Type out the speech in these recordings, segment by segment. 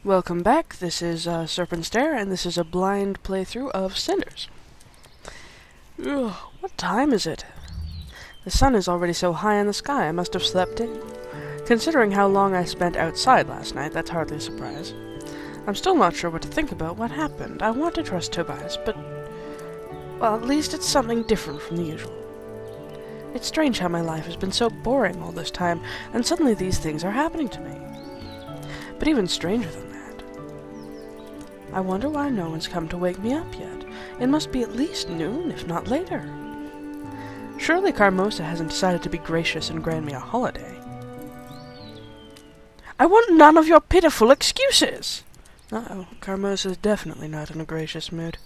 Welcome back, this is SerpentStare, and this is a blind playthrough of Cinders. Ugh, what time is it? The sun is already so high in the sky, I must have slept in. Considering how long I spent outside last night, that's hardly a surprise. I'm still not sure what to think about what happened. I want to trust Tobias, but... well, at least it's something different from the usual. It's strange how my life has been so boring all this time, and suddenly these things are happening to me. But even stranger than that, I wonder why no one's come to wake me up yet. It must be at least noon, if not later. Surely Carmosa hasn't decided to be gracious and grant me a holiday. I want none of your pitiful excuses! Uh-oh, Carmosa's definitely not in a gracious mood.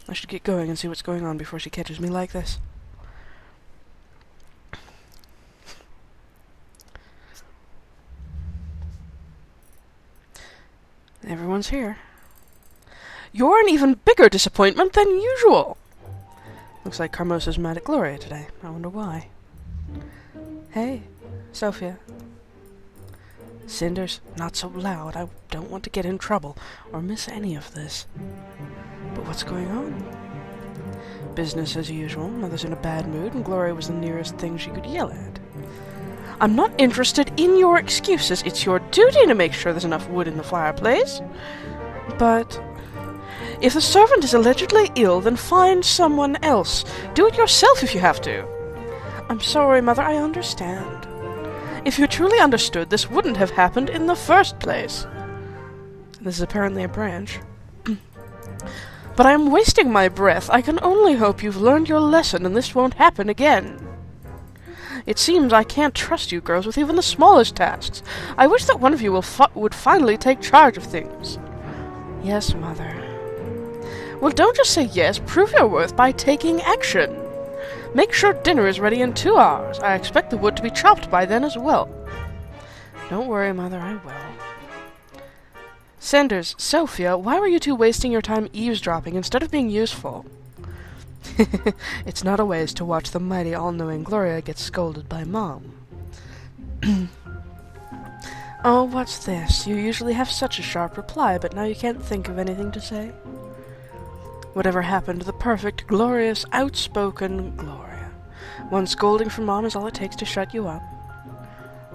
I should get going and see what's going on before she catches me like this. Everyone's here. You're an even bigger disappointment than usual! Looks like Carmosa's mad at Gloria today. I wonder why. Hey, Sophia. Cinders, not so loud. I don't want to get in trouble or miss any of this. But what's going on? Business as usual. Mother's in a bad mood, and Gloria was the nearest thing she could yell at. I'm not interested in your excuses. It's your duty to make sure there's enough wood in the fireplace. But if the servant is allegedly ill, then find someone else. Do it yourself if you have to. I'm sorry, Mother, I understand. If you truly understood, this wouldn't have happened in the first place. This is apparently a branch. But I am wasting my breath. I can only hope you've learned your lesson and this won't happen again. It seems I can't trust you girls with even the smallest tasks. I wish that one of you would finally take charge of things. Yes, Mother. Well, don't just say yes. Prove your worth by taking action. Make sure dinner is ready in 2 hours. I expect the wood to be chopped by then as well. Don't worry, Mother, I will. Cinders, Sophia, why were you two wasting your time eavesdropping instead of being useful? It's not a waste to watch the mighty all-knowing Gloria get scolded by Mom. Oh, what's this? You usually have such a sharp reply, but now you can't think of anything to say? Whatever happened to the perfect, glorious, outspoken Gloria? One scolding from Mom is all it takes to shut you up.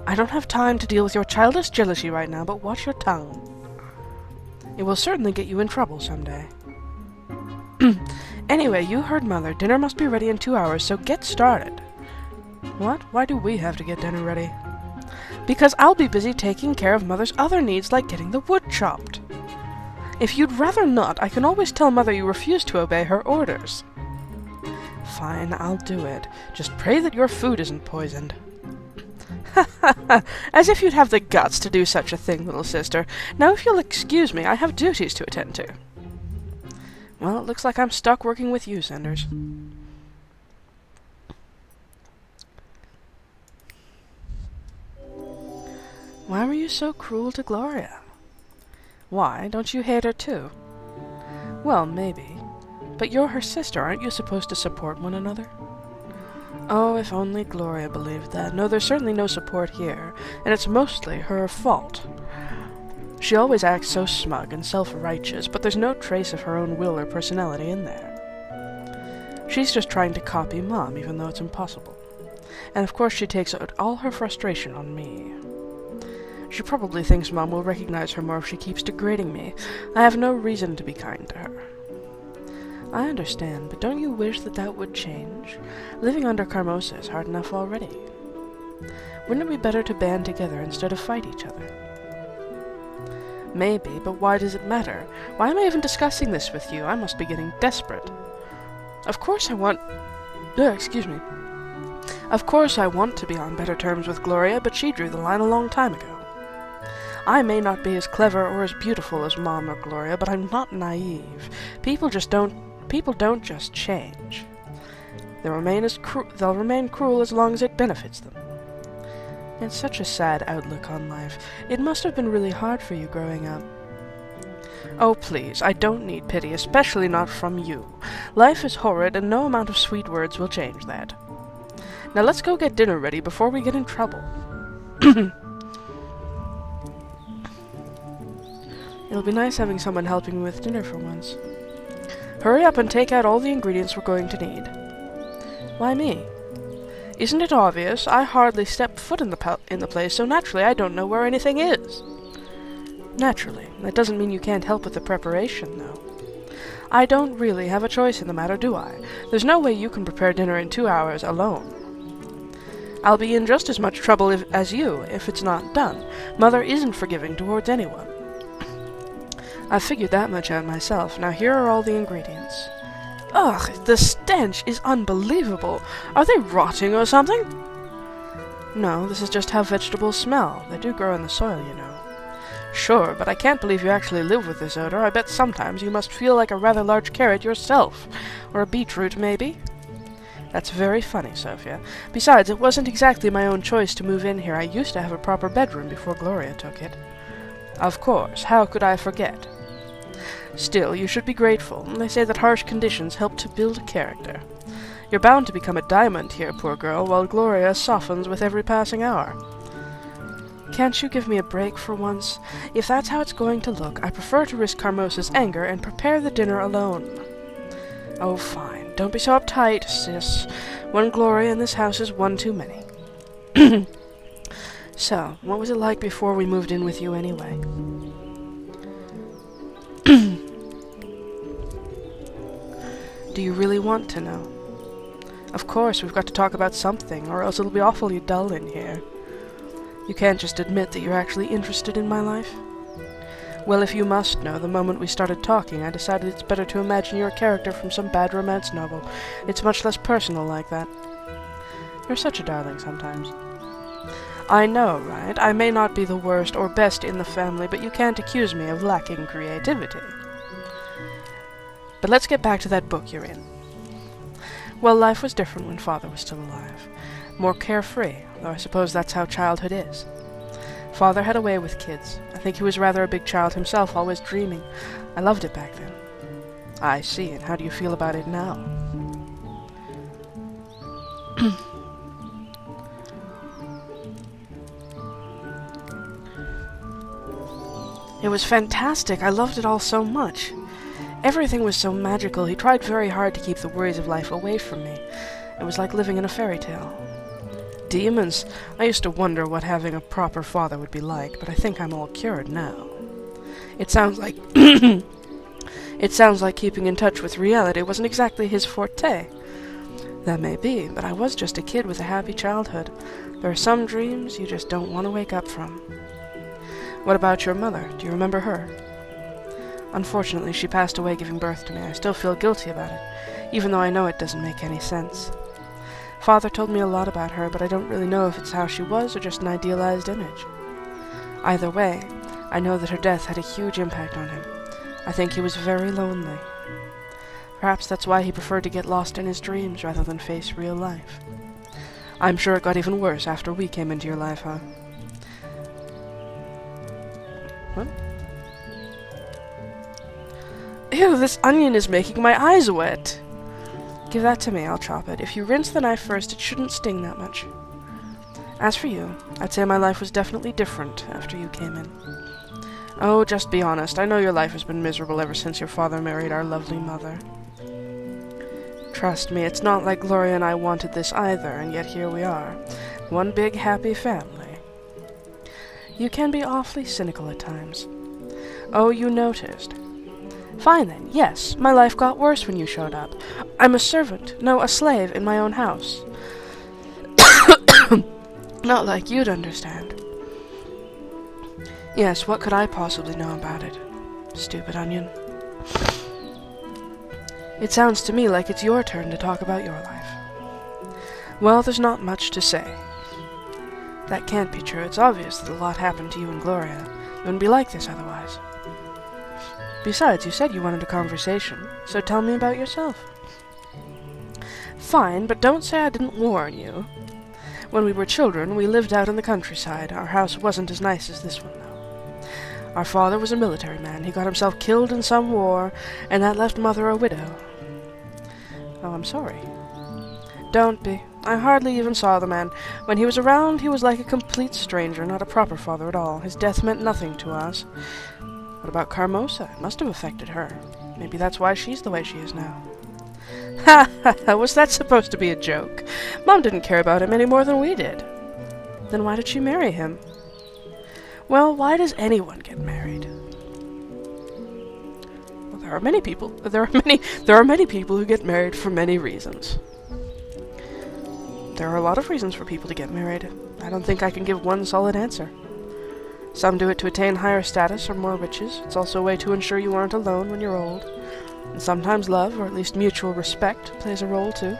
I don't have time to deal with your childish jealousy right now, but watch your tongue. It will certainly get you in trouble someday. Anyway, you heard Mother. Dinner must be ready in 2 hours, so get started. What? Why do we have to get dinner ready? Because I'll be busy taking care of Mother's other needs, like getting the wood chopped. If you'd rather not, I can always tell Mother you refuse to obey her orders. Fine, I'll do it. Just pray that your food isn't poisoned. Ha ha ha! As if you'd have the guts to do such a thing, little sister. Now, if you'll excuse me, I have duties to attend to. Well, it looks like I'm stuck working with you, Cinders. Why were you so cruel to Gloria? Why, don't you hate her too? Well, maybe. But you're her sister, aren't you supposed to support one another? Oh, if only Gloria believed that. No, there's certainly no support here, and it's mostly her fault. She always acts so smug and self-righteous, but there's no trace of her own will or personality in there. She's just trying to copy Mom, even though it's impossible. And of course she takes out all her frustration on me. She probably thinks Mom will recognize her more if she keeps degrading me. I have no reason to be kind to her. I understand, but don't you wish that that would change? Living under Carmosa is hard enough already. Wouldn't it be better to band together instead of fight each other? Maybe, but why does it matter? Why am I even discussing this with you? I must be getting desperate. Of course I want... excuse me. Of course I want to be on better terms with Gloria, but she drew the line a long time ago. I may not be as clever or as beautiful as Mom or Gloria, but I'm not naive. People don't just change. They'll remain cruel as long as it benefits them. It's such a sad outlook on life. It must have been really hard for you growing up. Oh, please, I don't need pity, especially not from you. Life is horrid, and no amount of sweet words will change that. Now let's go get dinner ready before we get in trouble. It'll be nice having someone helping me with dinner for once. Hurry up and take out all the ingredients we're going to need. Why me? Isn't it obvious? I hardly step foot in the place, so naturally I don't know where anything is. Naturally. That doesn't mean you can't help with the preparation, though. I don't really have a choice in the matter, do I? There's no way you can prepare dinner in 2 hours alone. I'll be in just as much trouble as you if it's not done. Mother isn't forgiving towards anyone. I've figured that much out myself. Now here are all the ingredients. Ugh, the stench is unbelievable. Are they rotting or something? No, this is just how vegetables smell. They do grow in the soil, you know. Sure, but I can't believe you actually live with this odor. I bet sometimes you must feel like a rather large carrot yourself. Or a beetroot, maybe? That's very funny, Sophia. Besides, it wasn't exactly my own choice to move in here. I used to have a proper bedroom before Gloria took it. Of course, how could I forget? Still, you should be grateful. They say that harsh conditions help to build character. You're bound to become a diamond here, poor girl, while Gloria softens with every passing hour. Can't you give me a break for once? If that's how it's going to look, I prefer to risk Carmosa's anger and prepare the dinner alone. Oh, fine. Don't be so uptight, sis. One Gloria in this house is one too many. So, what was it like before we moved in with you anyway? Do you really want to know? Of course, we've got to talk about something, or else it'll be awfully dull in here. You can't just admit that you're actually interested in my life? Well, if you must know, the moment we started talking, I decided it's better to imagine you're a character from some bad romance novel. It's much less personal like that. You're such a darling sometimes. I know, right? I may not be the worst or best in the family, but you can't accuse me of lacking creativity. But let's get back to that book you're in. Well, life was different when Father was still alive. More carefree, though I suppose that's how childhood is. Father had a way with kids. I think he was rather a big child himself, always dreaming. I loved it back then. I see, and how do you feel about it now? It was fantastic. I loved it all so much. Everything was so magical. He tried very hard to keep the worries of life away from me. It was like living in a fairy tale. Demons! I used to wonder what having a proper father would be like, but I think I'm all cured now. It sounds like... It sounds like keeping in touch with reality wasn't exactly his forte. That may be, but I was just a kid with a happy childhood. There are some dreams you just don't want to wake up from. What about your mother? Do you remember her? Unfortunately, she passed away giving birth to me. I still feel guilty about it, even though I know it doesn't make any sense. Father told me a lot about her, but I don't really know if it's how she was or just an idealized image. Either way, I know that her death had a huge impact on him. I think he was very lonely. Perhaps that's why he preferred to get lost in his dreams rather than face real life. I'm sure it got even worse after we came into your life, huh? What? Ew, this onion is making my eyes wet! Give that to me, I'll chop it. If you rinse the knife first, it shouldn't sting that much. As for you, I'd say my life was definitely different after you came in. Oh, just be honest. I know your life has been miserable ever since your father married our lovely mother. Trust me, it's not like Gloria and I wanted this either, and yet here we are. One big happy family. You can be awfully cynical at times. Oh, you noticed. Fine then, yes, my life got worse when you showed up. I'm a servant, no, a slave in my own house. Not like you'd understand. Yes, what could I possibly know about it? Stupid onion. It sounds to me like it's your turn to talk about your life. Well, there's not much to say. That can't be true. It's obvious that a lot happened to you and Gloria. You wouldn't be like this otherwise. Besides, you said you wanted a conversation, so tell me about yourself. Fine, but don't say I didn't warn you. When we were children, we lived out in the countryside. Our house wasn't as nice as this one, though. Our father was a military man. He got himself killed in some war, and that left Mother a widow. Oh, I'm sorry. Don't be. I hardly even saw the man. When he was around, he was like a complete stranger, not a proper father at all. His death meant nothing to us. What about Carmosa? It must have affected her. Maybe that's why she's the way she is now. Ha ha ha, was that supposed to be a joke? Mom didn't care about him any more than we did. Then why did she marry him? Well, why does anyone get married? Well, there are many people who get married for many reasons. There are a lot of reasons for people to get married. I don't think I can give one solid answer. Some do it to attain higher status or more riches. It's also a way to ensure you aren't alone when you're old. And sometimes love, or at least mutual respect, plays a role too.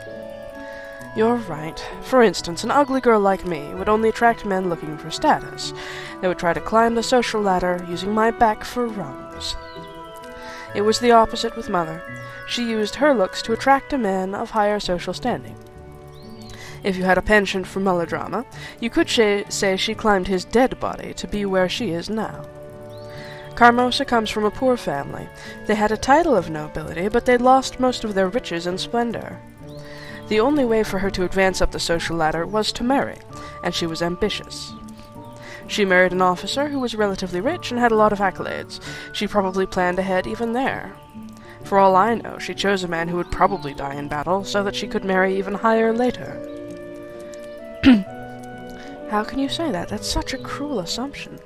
You're right. For instance, an ugly girl like me would only attract men looking for status. They would try to climb the social ladder using my back for rungs. It was the opposite with Mother. She used her looks to attract a man of higher social standing. If you had a penchant for melodrama, you could say she climbed his dead body to be where she is now. Carmosa comes from a poor family. They had a title of nobility, but they'd lost most of their riches and splendor. The only way for her to advance up the social ladder was to marry, and she was ambitious. She married an officer who was relatively rich and had a lot of accolades. She probably planned ahead even there. For all I know, she chose a man who would probably die in battle so that she could marry even higher later. How can you say that? That's such a cruel assumption.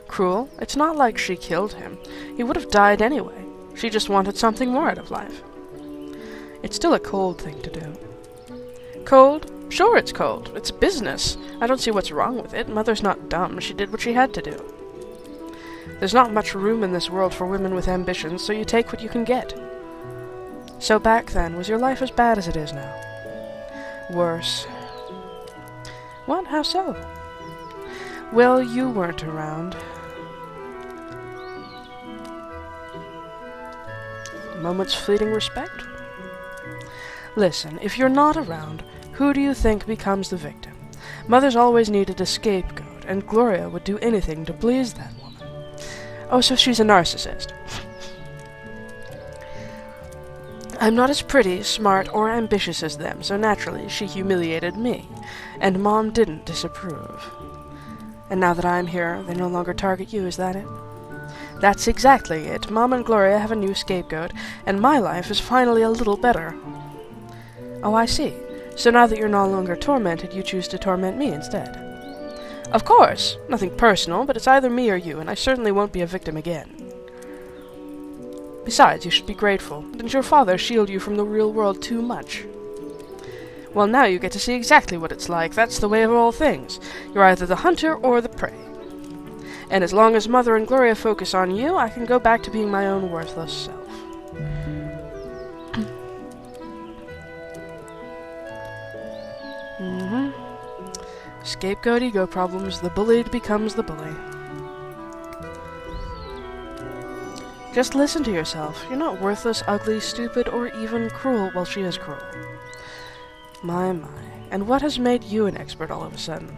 Cruel? It's not like she killed him. He would have died anyway. She just wanted something more out of life. It's still a cold thing to do. Cold? Sure it's cold. It's business. I don't see what's wrong with it. Mother's not dumb. She did what she had to do. There's not much room in this world for women with ambitions, so you take what you can get. So back then, was your life as bad as it is now? Worse. What? How so? Well, you weren't around. A moment's fleeting respect? Listen, if you're not around, who do you think becomes the victim? Mother's always needed a scapegoat, and Gloria would do anything to please that woman. Oh, so she's a narcissist. I'm not as pretty, smart, or ambitious as them, so naturally she humiliated me, and Mom didn't disapprove. And now that I'm here, they no longer target you, is that it? That's exactly it. Mom and Gloria have a new scapegoat, and my life is finally a little better. Oh, I see. So now that you're no longer tormented, you choose to torment me instead. Of course! Nothing personal, but it's either me or you, and I certainly won't be a victim again. Besides, you should be grateful. Didn't your father shield you from the real world too much? Well, now you get to see exactly what it's like. That's the way of all things. You're either the hunter or the prey. And as long as Mother and Gloria focus on you, I can go back to being my own worthless self. Scapegoat ego problems. The bullied becomes the bully. Just listen to yourself. You're not worthless, ugly, stupid, or even cruel. Well, she is cruel. My. And what has made you an expert all of a sudden?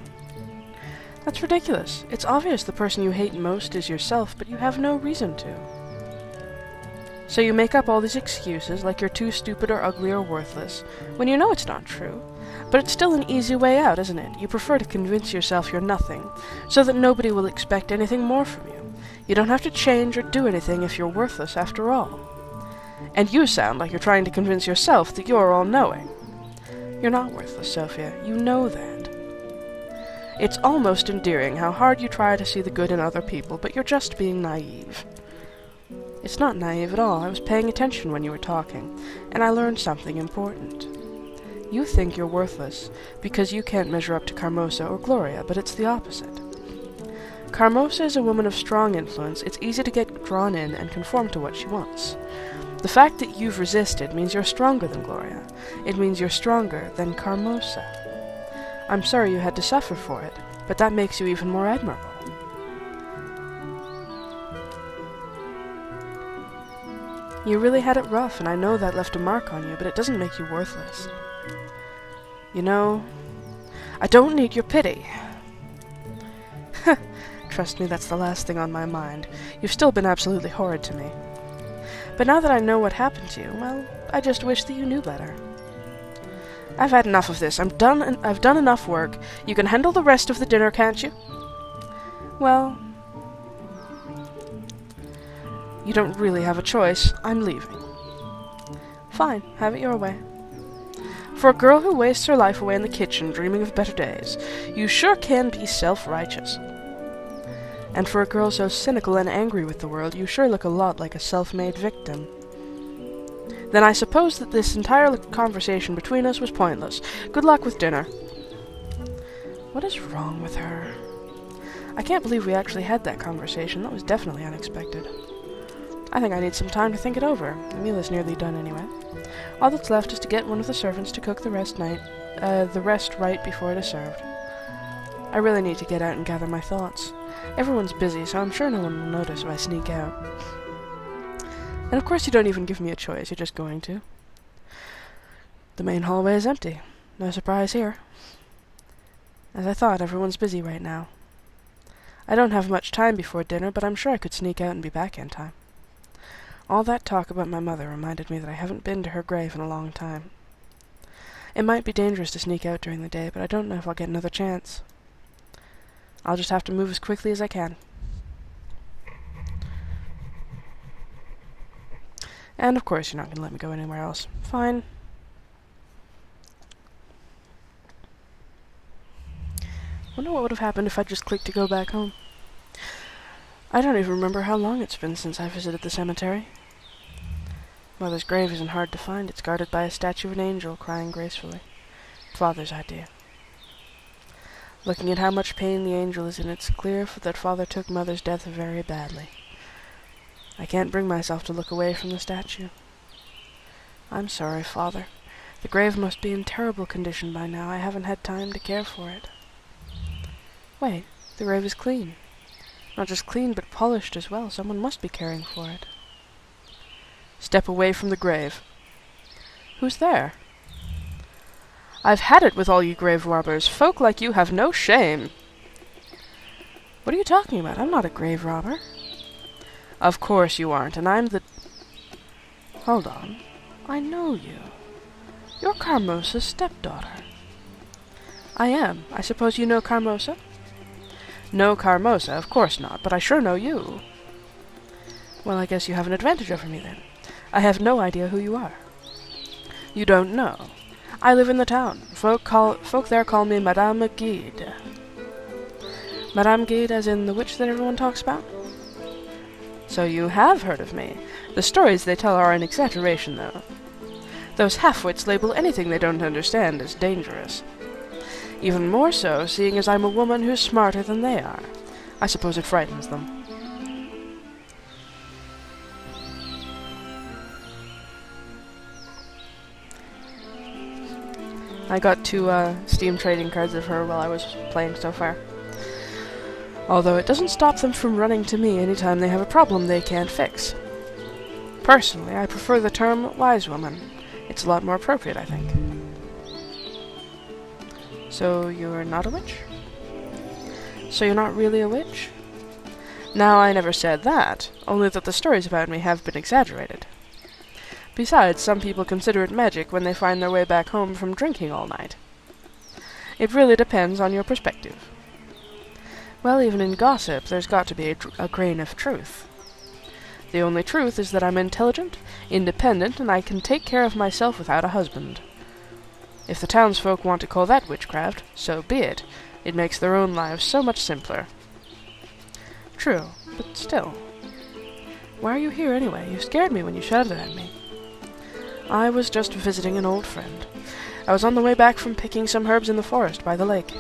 That's ridiculous. It's obvious the person you hate most is yourself, but you have no reason to. So you make up all these excuses, like you're too stupid or ugly or worthless, when you know it's not true. But it's still an easy way out, isn't it? You prefer to convince yourself you're nothing, so that nobody will expect anything more from you. You don't have to change or do anything if you're worthless after all. And you sound like you're trying to convince yourself that you're all-knowing. You're not worthless, Sophia. You know that. It's almost endearing how hard you try to see the good in other people, but you're just being naive. It's not naive at all. I was paying attention when you were talking, and I learned something important. You think you're worthless because you can't measure up to Carmosa or Gloria, but it's the opposite. Carmosa is a woman of strong influence. It's easy to get drawn in and conform to what she wants. The fact that you've resisted means you're stronger than Gloria. It means you're stronger than Carmosa. I'm sorry you had to suffer for it, but that makes you even more admirable. You really had it rough, and I know that left a mark on you, but it doesn't make you worthless. You know, I don't need your pity. Trust me, that's the last thing on my mind. You've still been absolutely horrid to me. But now that I know what happened to you, well, I just wish that you knew better. I've had enough of this. I've done enough work. You can handle the rest of the dinner, can't you? Well, You don't really have a choice. I'm leaving. Fine, have it your way. For a girl who wastes her life away in the kitchen dreaming of better days, you sure can be self-righteous. And for a girl so cynical and angry with the world, you sure look a lot like a self-made victim. Then I suppose that this entire conversation between us was pointless. Good luck with dinner. What is wrong with her? I can't believe we actually had that conversation. That was definitely unexpected. I think I need some time to think it over. The meal is nearly done anyway. All that's left is to get one of the servants to cook the rest right before it is served. I really need to get out and gather my thoughts. Everyone's busy, so I'm sure no one will notice if I sneak out. And of course you don't even give me a choice, you're just going to. The main hallway is empty. No surprise here. As I thought, everyone's busy right now. I don't have much time before dinner, but I'm sure I could sneak out and be back in time. All that talk about my mother reminded me that I haven't been to her grave in a long time. It might be dangerous to sneak out during the day, but I don't know if I'll get another chance. I'll just have to move as quickly as I can. And of course you're not going to let me go anywhere else. Fine. Wonder what would have happened if I just clicked to go back home. I don't even remember how long it's been since I visited the cemetery. Mother's grave isn't hard to find. It's guarded by a statue of an angel crying gracefully. Father's idea. Looking at how much pain the angel is in, it's clear that Father took Mother's death very badly. I can't bring myself to look away from the statue. I'm sorry, Father. The grave must be in terrible condition by now. I haven't had time to care for it. Wait, the grave is clean. Not just clean, but polished as well. Someone must be caring for it. Step away from the grave. Who's there? I've had it with all you grave robbers. Folk like you have no shame. What are you talking about? I'm not a grave robber. Of course you aren't, and I'm the... Hold on. I know you. You're Carmosa's stepdaughter. I am. I suppose you know Carmosa? No Carmosa, of course not, but I sure know you. Well, I guess you have an advantage over me then. I have no idea who you are. You don't know. I live in the town. Folk there call me Madame Guide. Madame Guide as in the witch that everyone talks about? So you have heard of me. The stories they tell are an exaggeration, though. Those half-wits label anything they don't understand as dangerous. Even more so, seeing as I'm a woman who's smarter than they are. I suppose it frightens them. I got 2 Steam trading cards of her while I was playing so far. Although it doesn't stop them from running to me anytime they have a problem they can't fix. Personally, I prefer the term wise woman. It's a lot more appropriate, I think. So you're not a witch? So you're not really a witch? Now, I never said that, only that the stories about me have been exaggerated. Besides, some people consider it magic when they find their way back home from drinking all night. It really depends on your perspective. Well, even in gossip, there's got to be a grain of truth. The only truth is that I'm intelligent, independent, and I can take care of myself without a husband. If the townsfolk want to call that witchcraft, so be it. It makes their own lives so much simpler. True, but still. Why are you here anyway? You scared me when you shouted at me. I was just visiting an old friend. I was on the way back from picking some herbs in the forest by the lake.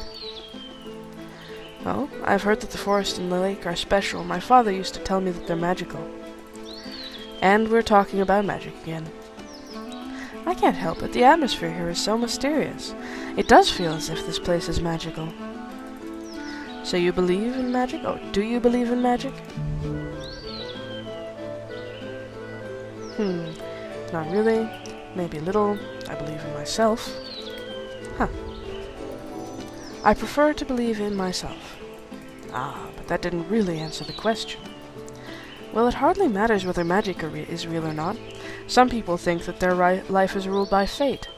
Well, I've heard that the forest and the lake are special. My father used to tell me that they're magical. And we're talking about magic again. I can't help it. The atmosphere here is so mysterious. It does feel as if this place is magical. So you believe in magic? Oh, do you believe in magic? Not really. Maybe a little. I believe in myself. Huh. I prefer to believe in myself. Ah, but that didn't really answer the question. Well, it hardly matters whether magic is real or not. Some people think that their life is ruled by fate.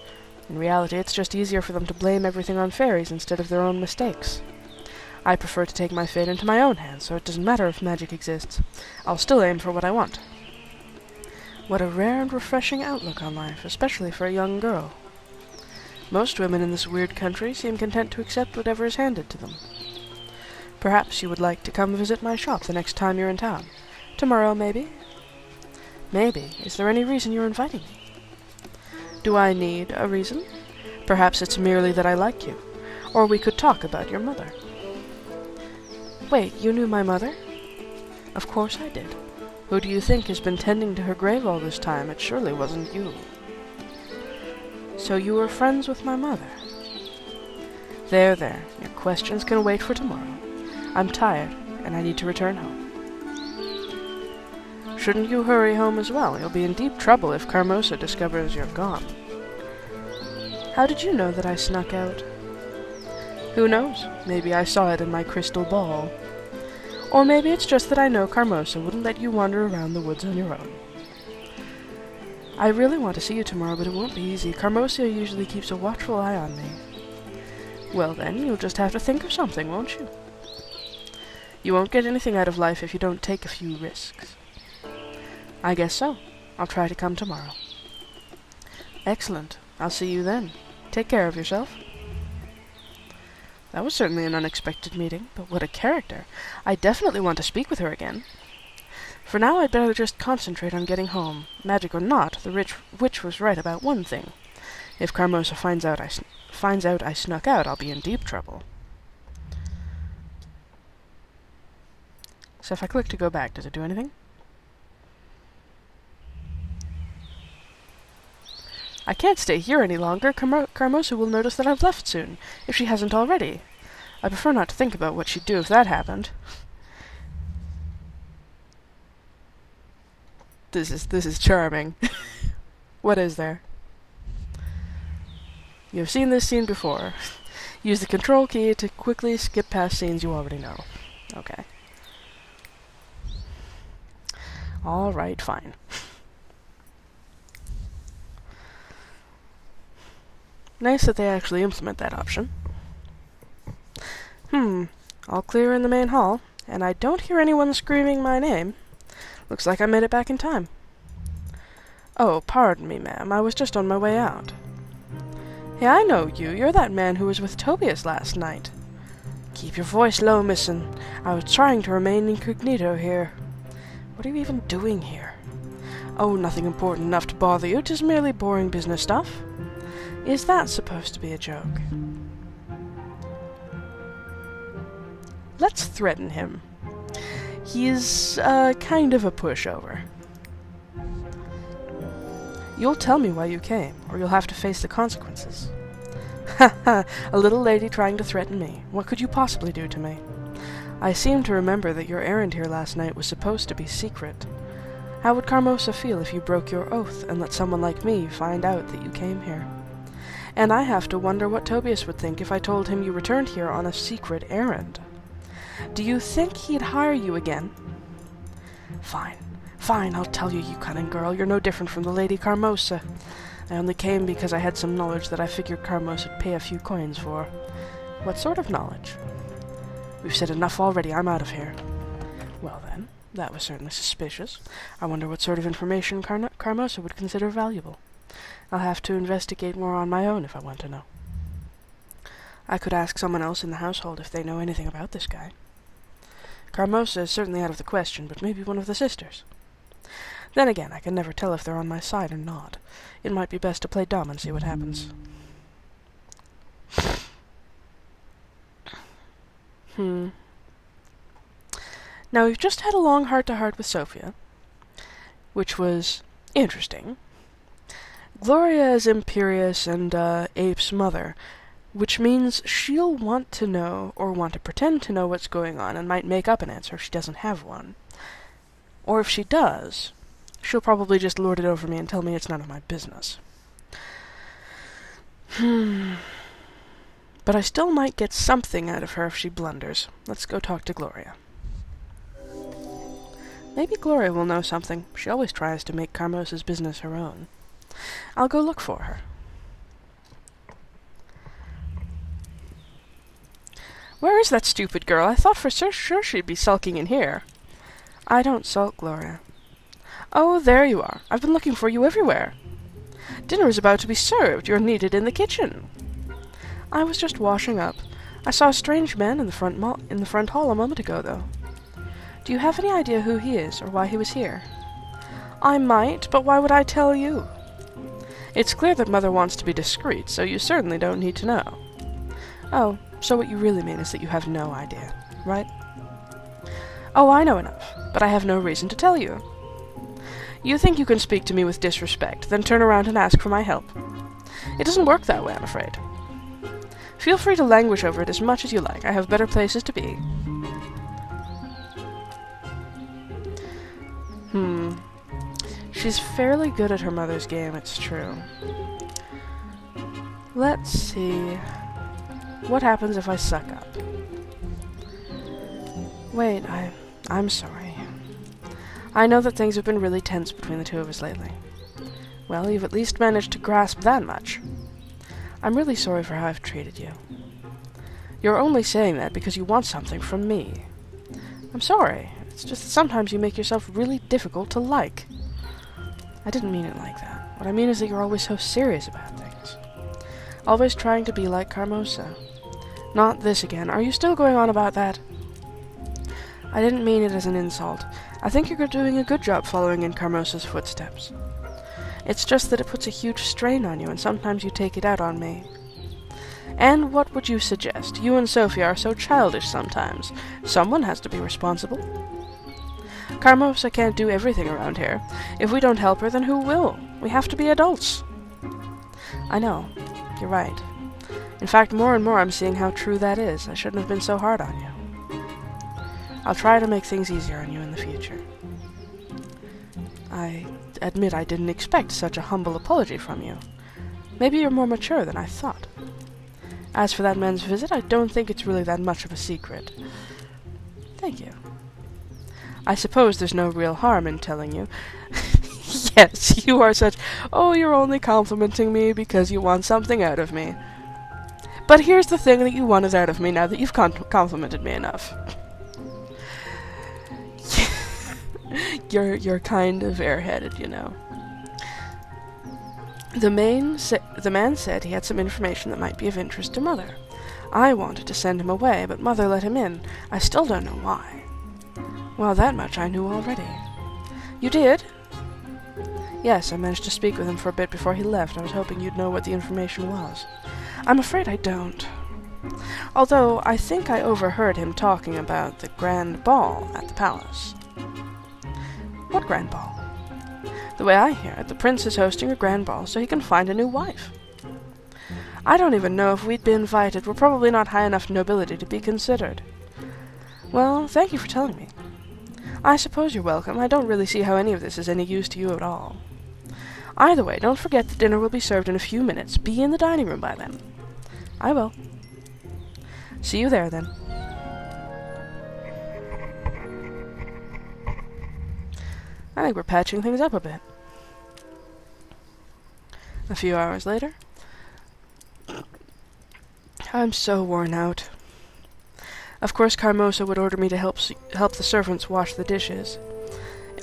In reality, it's just easier for them to blame everything on fairies instead of their own mistakes. I prefer to take my fate into my own hands, so it doesn't matter if magic exists. I'll still aim for what I want. What a rare and refreshing outlook on life, especially for a young girl. Most women in this weird country seem content to accept whatever is handed to them. Perhaps you would like to come visit my shop the next time you're in town. Tomorrow, maybe? Maybe. Is there any reason you're inviting me? Do I need a reason? Perhaps it's merely that I like you. Or we could talk about your mother. Wait, you knew my mother? Of course I did. Who do you think has been tending to her grave all this time? It surely wasn't you. So you were friends with my mother? There, there. Your questions can wait for tomorrow. I'm tired, and I need to return home. Shouldn't you hurry home as well? You'll be in deep trouble if Carmosa discovers you're gone. How did you know that I snuck out? Who knows? Maybe I saw it in my crystal ball. Or maybe it's just that I know Carmosa wouldn't let you wander around the woods on your own. I really want to see you tomorrow, but it won't be easy. Carmosa usually keeps a watchful eye on me. Well then, you'll just have to think of something, won't you? You won't get anything out of life if you don't take a few risks. I guess so. I'll try to come tomorrow. Excellent. I'll see you then. Take care of yourself. That was certainly an unexpected meeting, but what a character. I definitely want to speak with her again. For now I'd better just concentrate on getting home. Magic or not, the witch was right about one thing. If Carmosa finds out I snuck out, I'll be in deep trouble. So if I click to go back, does it do anything? I can't stay here any longer. Carmosa will notice that I've left soon, if she hasn't already. I prefer not to think about what she'd do if that happened. This is charming. What is there? You've seen this scene before. Use the control key to quickly skip past scenes you already know. Okay. Alright, fine. Nice that they actually implement that option. All clear in the main hall, and I don't hear anyone screaming my name. Looks like I made it back in time. Oh, pardon me, ma'am. I was just on my way out. Hey, I know you. You're that man who was with Tobias last night. Keep your voice low, missin'. I was trying to remain incognito here. What are you even doing here? Oh, nothing important enough to bother you. 'Tis merely boring business stuff. Is that supposed to be a joke? Let's threaten him. He's, kind of a pushover. You'll tell me why you came, or you'll have to face the consequences. Ha ha! A little lady trying to threaten me. What could you possibly do to me? I seem to remember that your errand here last night was supposed to be secret. How would Carmosa feel if you broke your oath and let someone like me find out that you came here? And I have to wonder what Tobias would think if I told him you returned here on a secret errand. Do you think he'd hire you again? Fine. Fine, I'll tell you, you cunning girl. You're no different from the Lady Carmosa. I only came because I had some knowledge that I figured Carmosa'd pay a few coins for. What sort of knowledge? We've said enough already. I'm out of here. Well then, that was certainly suspicious. I wonder what sort of information Carmosa would consider valuable. I'll have to investigate more on my own if I want to know. I could ask someone else in the household if they know anything about this guy. Carmosa is certainly out of the question, but maybe one of the sisters. Then again, I can never tell if they're on my side or not. It might be best to play dumb and see what happens. Now, we've just had a long heart-to-heart with Sophia, which was interesting. Gloria is imperious and, Ape's mother, which means she'll want to know, or want to pretend to know what's going on, and might make up an answer if she doesn't have one. Or if she does, she'll probably just lord it over me and tell me it's none of my business. But I still might get something out of her if she blunders. Let's go talk to Gloria. Maybe Gloria will know something. She always tries to make Carmosa's business her own. I'll go look for her. Where is that stupid girl? I thought for sure she'd be sulking in here. I don't sulk, Gloria. Oh, there you are. I've been looking for you everywhere. Dinner is about to be served. You're needed in the kitchen. I was just washing up. I saw a strange man in the front hall a moment ago, though. Do you have any idea who he is, or why he was here? I might, but why would I tell you? It's clear that Mother wants to be discreet, so you certainly don't need to know. Oh, so what you really mean is that you have no idea, right? Oh, I know enough, but I have no reason to tell you. You think you can speak to me with disrespect, then turn around and ask for my help. It doesn't work that way, I'm afraid. Feel free to languish over it as much as you like. I have better places to be. She's fairly good at her mother's game, it's true. Let's see. What happens if I suck up? Wait, I'm sorry. I know that things have been really tense between the two of us lately. Well, you've at least managed to grasp that much. I'm really sorry for how I've treated you. You're only saying that because you want something from me. I'm sorry. It's just that sometimes you make yourself really difficult to like. I didn't mean it like that. What I mean is that you're always so serious about things. Always trying to be like Carmosa. Not this again. Are you still going on about that? I didn't mean it as an insult. I think you're doing a good job following in Carmosa's footsteps. It's just that it puts a huge strain on you, and sometimes you take it out on me. And what would you suggest? You and Sophia are so childish sometimes. Someone has to be responsible. Carmosa can't do everything around here. If we don't help her, then who will? We have to be adults. I know. You're right. In fact, more and more I'm seeing how true that is. I shouldn't have been so hard on you. I'll try to make things easier on you in the future. I admit I didn't expect such a humble apology from you. Maybe you're more mature than I thought. As for that man's visit, I don't think it's really that much of a secret. Thank you. I suppose there's no real harm in telling you. Yes, you are such... Oh, you're only complimenting me because you want something out of me. But here's the thing that you wanted out of me now that you've complimented me enough. You're kind of airheaded, you know. The man said he had some information that might be of interest to Mother. I wanted to send him away, but Mother let him in. I still don't know why. Well, that much I knew already. You did? Yes, I managed to speak with him for a bit before he left. I was hoping you'd know what the information was. I'm afraid I don't. Although, I think I overheard him talking about the grand ball at the palace. What grand ball? The way I hear it, the prince is hosting a grand ball so he can find a new wife. I don't even know if we'd be invited. We're probably not high enough nobility to be considered. Well, thank you for telling me. I suppose you're welcome. I don't really see how any of this is any use to you at all. Either way, don't forget that dinner will be served in a few minutes. Be in the dining room by then. I will. See you there, then. I think we're patching things up a bit. A few hours later. I'm so worn out. Of course, Carmosa would order me to help the servants wash the dishes.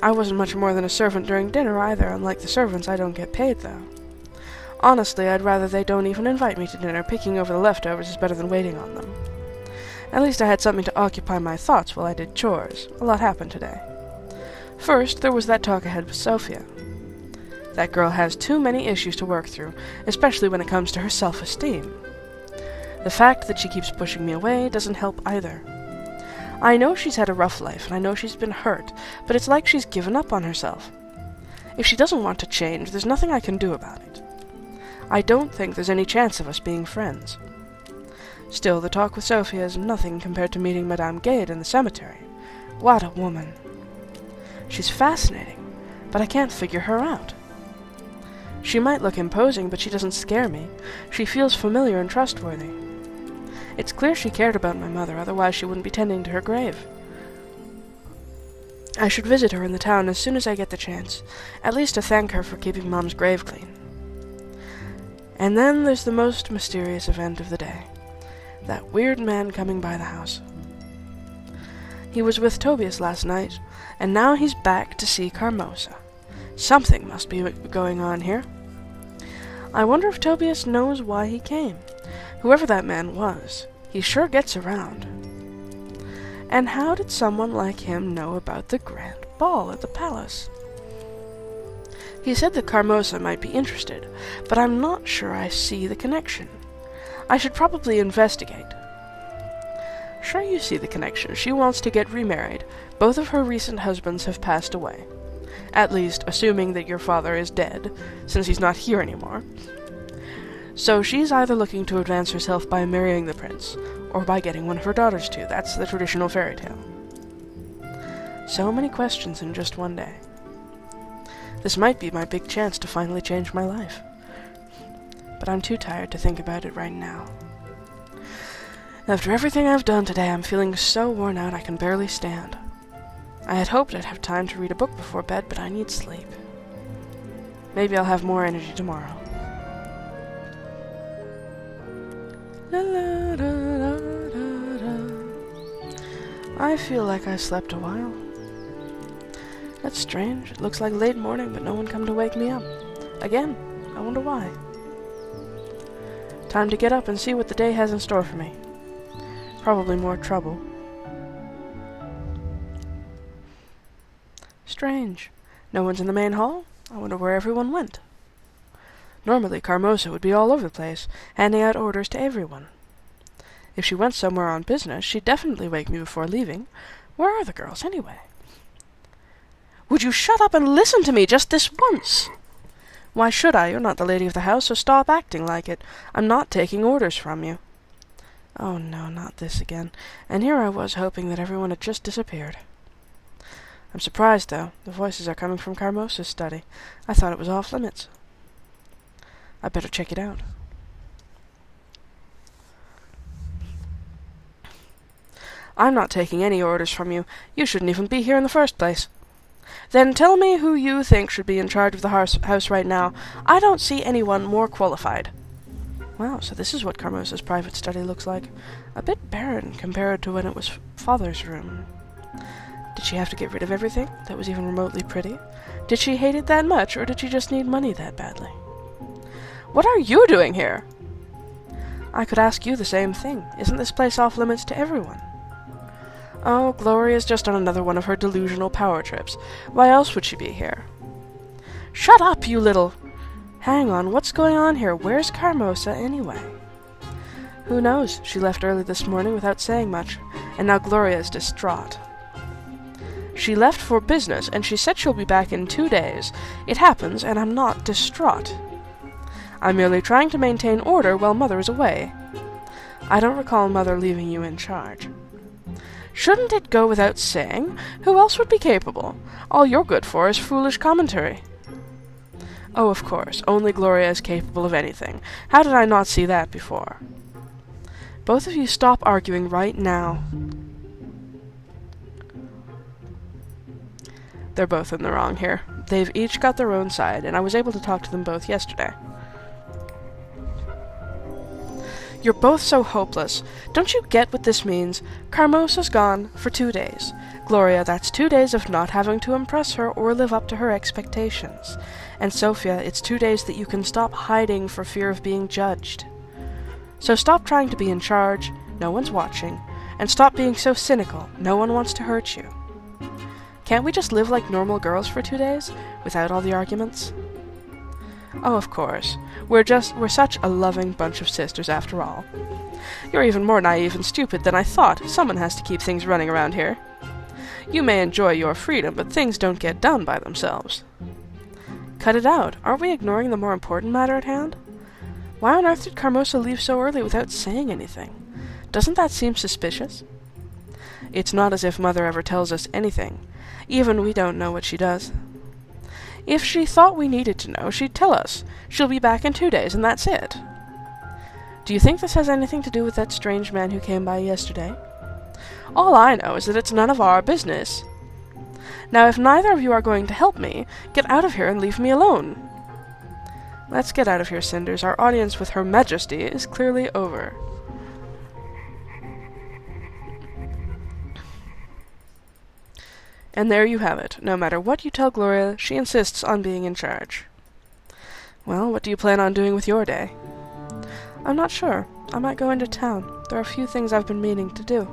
I wasn't much more than a servant during dinner either. Unlike the servants, I don't get paid, though. Honestly, I'd rather they don't even invite me to dinner. Picking over the leftovers is better than waiting on them. At least I had something to occupy my thoughts while I did chores. A lot happened today. First, there was that talk I had with Sophia. That girl has too many issues to work through, especially when it comes to her self-esteem. The fact that she keeps pushing me away doesn't help either. I know she's had a rough life, and I know she's been hurt, but it's like she's given up on herself. If she doesn't want to change, there's nothing I can do about it. I don't think there's any chance of us being friends. Still, the talk with Sophia is nothing compared to meeting Madame Gade in the cemetery. What a woman! She's fascinating, but I can't figure her out. She might look imposing, but she doesn't scare me. She feels familiar and trustworthy. It's clear she cared about my mother, otherwise she wouldn't be tending to her grave. I should visit her in the town as soon as I get the chance, at least to thank her for keeping Mom's grave clean. And then there's the most mysterious event of the day. That weird man coming by the house. He was with Tobias last night, and now he's back to see Carmosa. Something must be going on here. I wonder if Tobias knows why he came. Whoever that man was, he sure gets around. And how did someone like him know about the grand ball at the palace? He said that Carmosa might be interested, but I'm not sure I see the connection. I should probably investigate. Sure you see the connection. She wants to get remarried. Both of her recent husbands have passed away. At least, assuming that your father is dead, since he's not here anymore. So she's either looking to advance herself by marrying the prince, or by getting one of her daughters to. That's the traditional fairy tale. So many questions in just one day. This might be my big chance to finally change my life. But I'm too tired to think about it right now. After everything I've done today, I'm feeling so worn out I can barely stand. I had hoped I'd have time to read a book before bed, but I need sleep. Maybe I'll have more energy tomorrow. La, la, da, da, da, da. I feel like I slept a while. That's strange. It looks like late morning, but no one come to wake me up. Again, I wonder why. Time to get up and see what the day has in store for me. Probably more trouble. Strange. No one's in the main hall? I wonder where everyone went. Normally, Carmosa would be all over the place, handing out orders to everyone. If she went somewhere on business, she'd definitely wake me before leaving. Where are the girls, anyway? Would you shut up and listen to me just this once? Why should I? You're not the lady of the house, so stop acting like it. I'm not taking orders from you. Oh no, not this again. And here I was hoping that everyone had just disappeared. I'm surprised, though. The voices are coming from Carmosa's study. I thought it was off limits. I better check it out. I'm not taking any orders from you. You shouldn't even be here in the first place. Then tell me who you think should be in charge of the house right now. I don't see anyone more qualified. Wow, so this is what Carmosa's private study looks like. A bit barren compared to when it was Father's room. Did she have to get rid of everything that was even remotely pretty? Did she hate it that much, or did she just need money that badly? What are you doing here? I could ask you the same thing. Isn't this place off limits to everyone? Oh, Gloria's just on another one of her delusional power trips. Why else would she be here? Shut up, you little... Hang on, what's going on here? Where's Carmosa, anyway? Who knows? She left early this morning without saying much, and now Gloria's distraught. She left for business, and she said she'll be back in 2 days. It happens, and I'm not distraught. I'm merely trying to maintain order while Mother is away. I don't recall Mother leaving you in charge. Shouldn't it go without saying? Who else would be capable? All you're good for is foolish commentary. Oh, of course, only Gloria is capable of anything. How did I not see that before? Both of you stop arguing right now. They're both in the wrong here. They've each got their own side, and I was able to talk to them both yesterday. You're both so hopeless. Don't you get what this means? Carmosa's gone for 2 days. Gloria, that's 2 days of not having to impress her or live up to her expectations. And Sophia, it's 2 days that you can stop hiding for fear of being judged. So stop trying to be in charge, no one's watching, and stop being so cynical, no one wants to hurt you. Can't we just live like normal girls for 2 days, without all the arguments? Oh, of course. We're such a loving bunch of sisters after all. You're even more naive and stupid than I thought. Someone has to keep things running around here. You may enjoy your freedom, but things don't get done by themselves. Cut it out. Aren't we ignoring the more important matter at hand? Why on earth did Carmosa leave so early without saying anything? Doesn't that seem suspicious? It's not as if Mother ever tells us anything. Even we don't know what she does. If she thought we needed to know, she'd tell us. She'll be back in 2 days, and that's it. Do you think this has anything to do with that strange man who came by yesterday? All I know is that it's none of our business. Now, if neither of you are going to help me, get out of here and leave me alone. Let's get out of here, Cinders. Our audience with Her Majesty is clearly over. And there you have it. No matter what you tell Gloria, she insists on being in charge. Well, what do you plan on doing with your day? I'm not sure. I might go into town. There are a few things I've been meaning to do.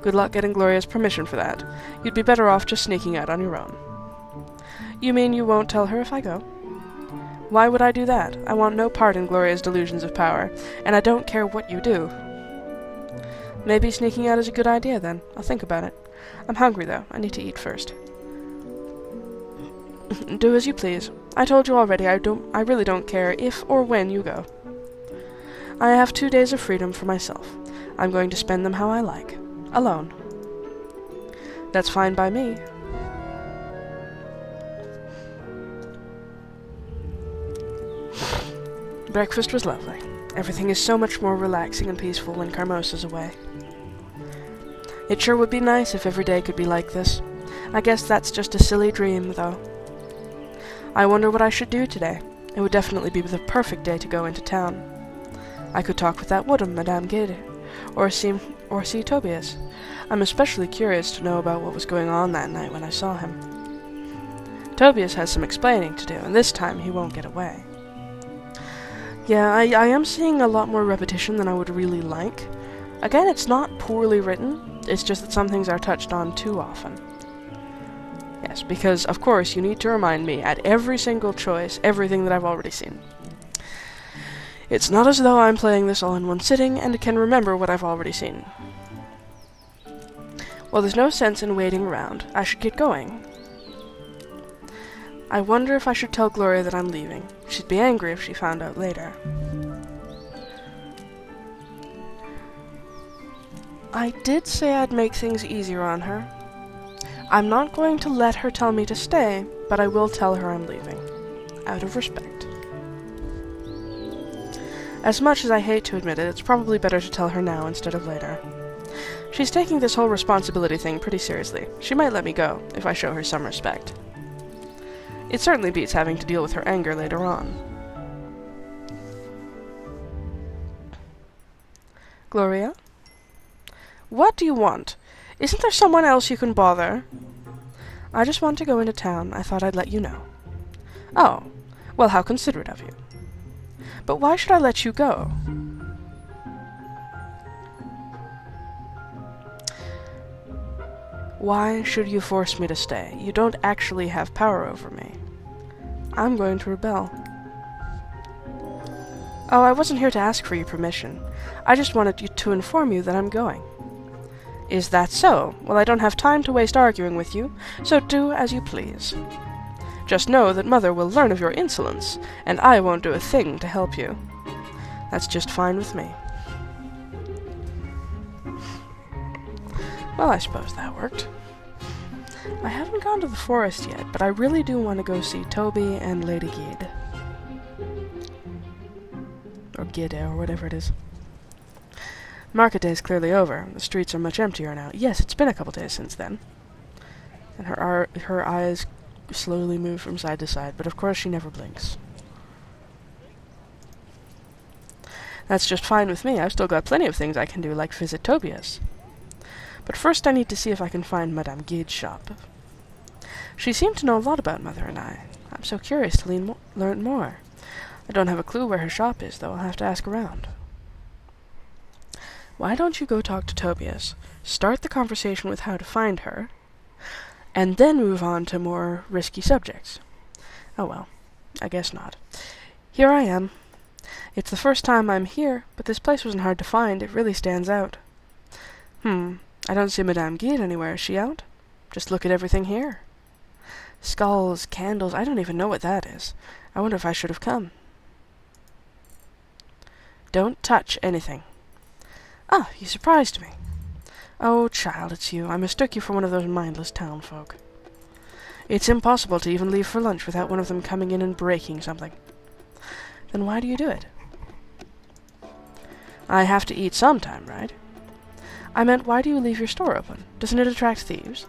Good luck getting Gloria's permission for that. You'd be better off just sneaking out on your own. You mean you won't tell her if I go? Why would I do that? I want no part in Gloria's delusions of power, and I don't care what you do. Maybe sneaking out is a good idea, then. I'll think about it. I'm hungry, though. I need to eat first. Do as you please. I told you already I really don't care if or when you go. I have 2 days of freedom for myself. I'm going to spend them how I like. Alone. That's fine by me. Breakfast was lovely. Everything is so much more relaxing and peaceful when Carmosa's away. It sure would be nice if every day could be like this. I guess that's just a silly dream, though. I wonder what I should do today. It would definitely be the perfect day to go into town. I could talk with that woman, Madame Guide, or see Tobias. I'm especially curious to know about what was going on that night when I saw him. Tobias has some explaining to do, and this time he won't get away. Yeah, I am seeing a lot more repetition than I would really like. Again, it's not poorly written, it's just that some things are touched on too often. Yes, because, of course, you need to remind me at every single choice everything that I've already seen. It's not as though I'm playing this all in one sitting and can remember what I've already seen. Well, there's no sense in waiting around. I should get going. I wonder if I should tell Gloria that I'm leaving. She'd be angry if she found out later. I did say I'd make things easier on her. I'm not going to let her tell me to stay, but I will tell her I'm leaving. Out of respect. As much as I hate to admit it, it's probably better to tell her now instead of later. She's taking this whole responsibility thing pretty seriously. She might let me go, if I show her some respect. It certainly beats having to deal with her anger later on. Gloria? What do you want? Isn't there someone else you can bother? I just want to go into town. I thought I'd let you know. Oh, well, how considerate of you. But why should I let you go? Why should you force me to stay? You don't actually have power over me. I'm going to rebel. Oh, I wasn't here to ask for your permission. I just wanted to inform you that I'm going. Is that so? Well, I don't have time to waste arguing with you, so do as you please. Just know that Mother will learn of your insolence, and I won't do a thing to help you. That's just fine with me. Well, I suppose that worked. I haven't gone to the forest yet, but I really do want to go see Toby and Lady Guide. Or Guide, or whatever it is. Market day is clearly over. The streets are much emptier now. Yes, it's been a couple days since then. And her eyes slowly move from side to side, but of course she never blinks. That's just fine with me. I've still got plenty of things I can do, like visit Tobias. But first I need to see if I can find Madame Guide's shop. She seemed to know a lot about Mother and I. I'm so curious to learn more. I don't have a clue where her shop is, though. I'll have to ask around. Why don't you go talk to Tobias, start the conversation with how to find her, and then move on to more risky subjects? Oh well, I guess not. Here I am. It's the first time I'm here, but this place wasn't hard to find. It really stands out. I don't see Madame Guide anywhere. Is she out? Just look at everything here. Skulls, candles, I don't even know what that is. I wonder if I should have come. Don't touch anything. Ah, you surprised me. Oh, child, it's you. I mistook you for one of those mindless town folk. It's impossible to even leave for lunch without one of them coming in and breaking something. Then why do you do it? I have to eat sometime, right? I meant, why do you leave your store open? Doesn't it attract thieves?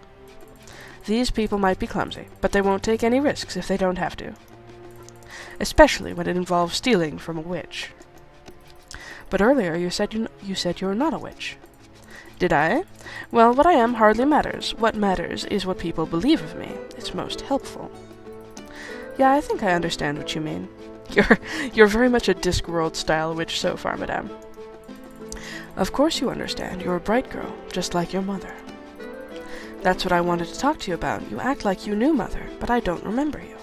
These people might be clumsy, but they won't take any risks if they don't have to. Especially when it involves stealing from a witch. But earlier you said you're not a witch. Did I? Well, what I am hardly matters. What matters is what people believe of me. It's most helpful. Yeah, I think I understand what you mean. You're very much a Discworld-style witch so far, madame. Of course you understand. You're a bright girl, just like your mother. That's what I wanted to talk to you about. You act like you knew Mother, but I don't remember you.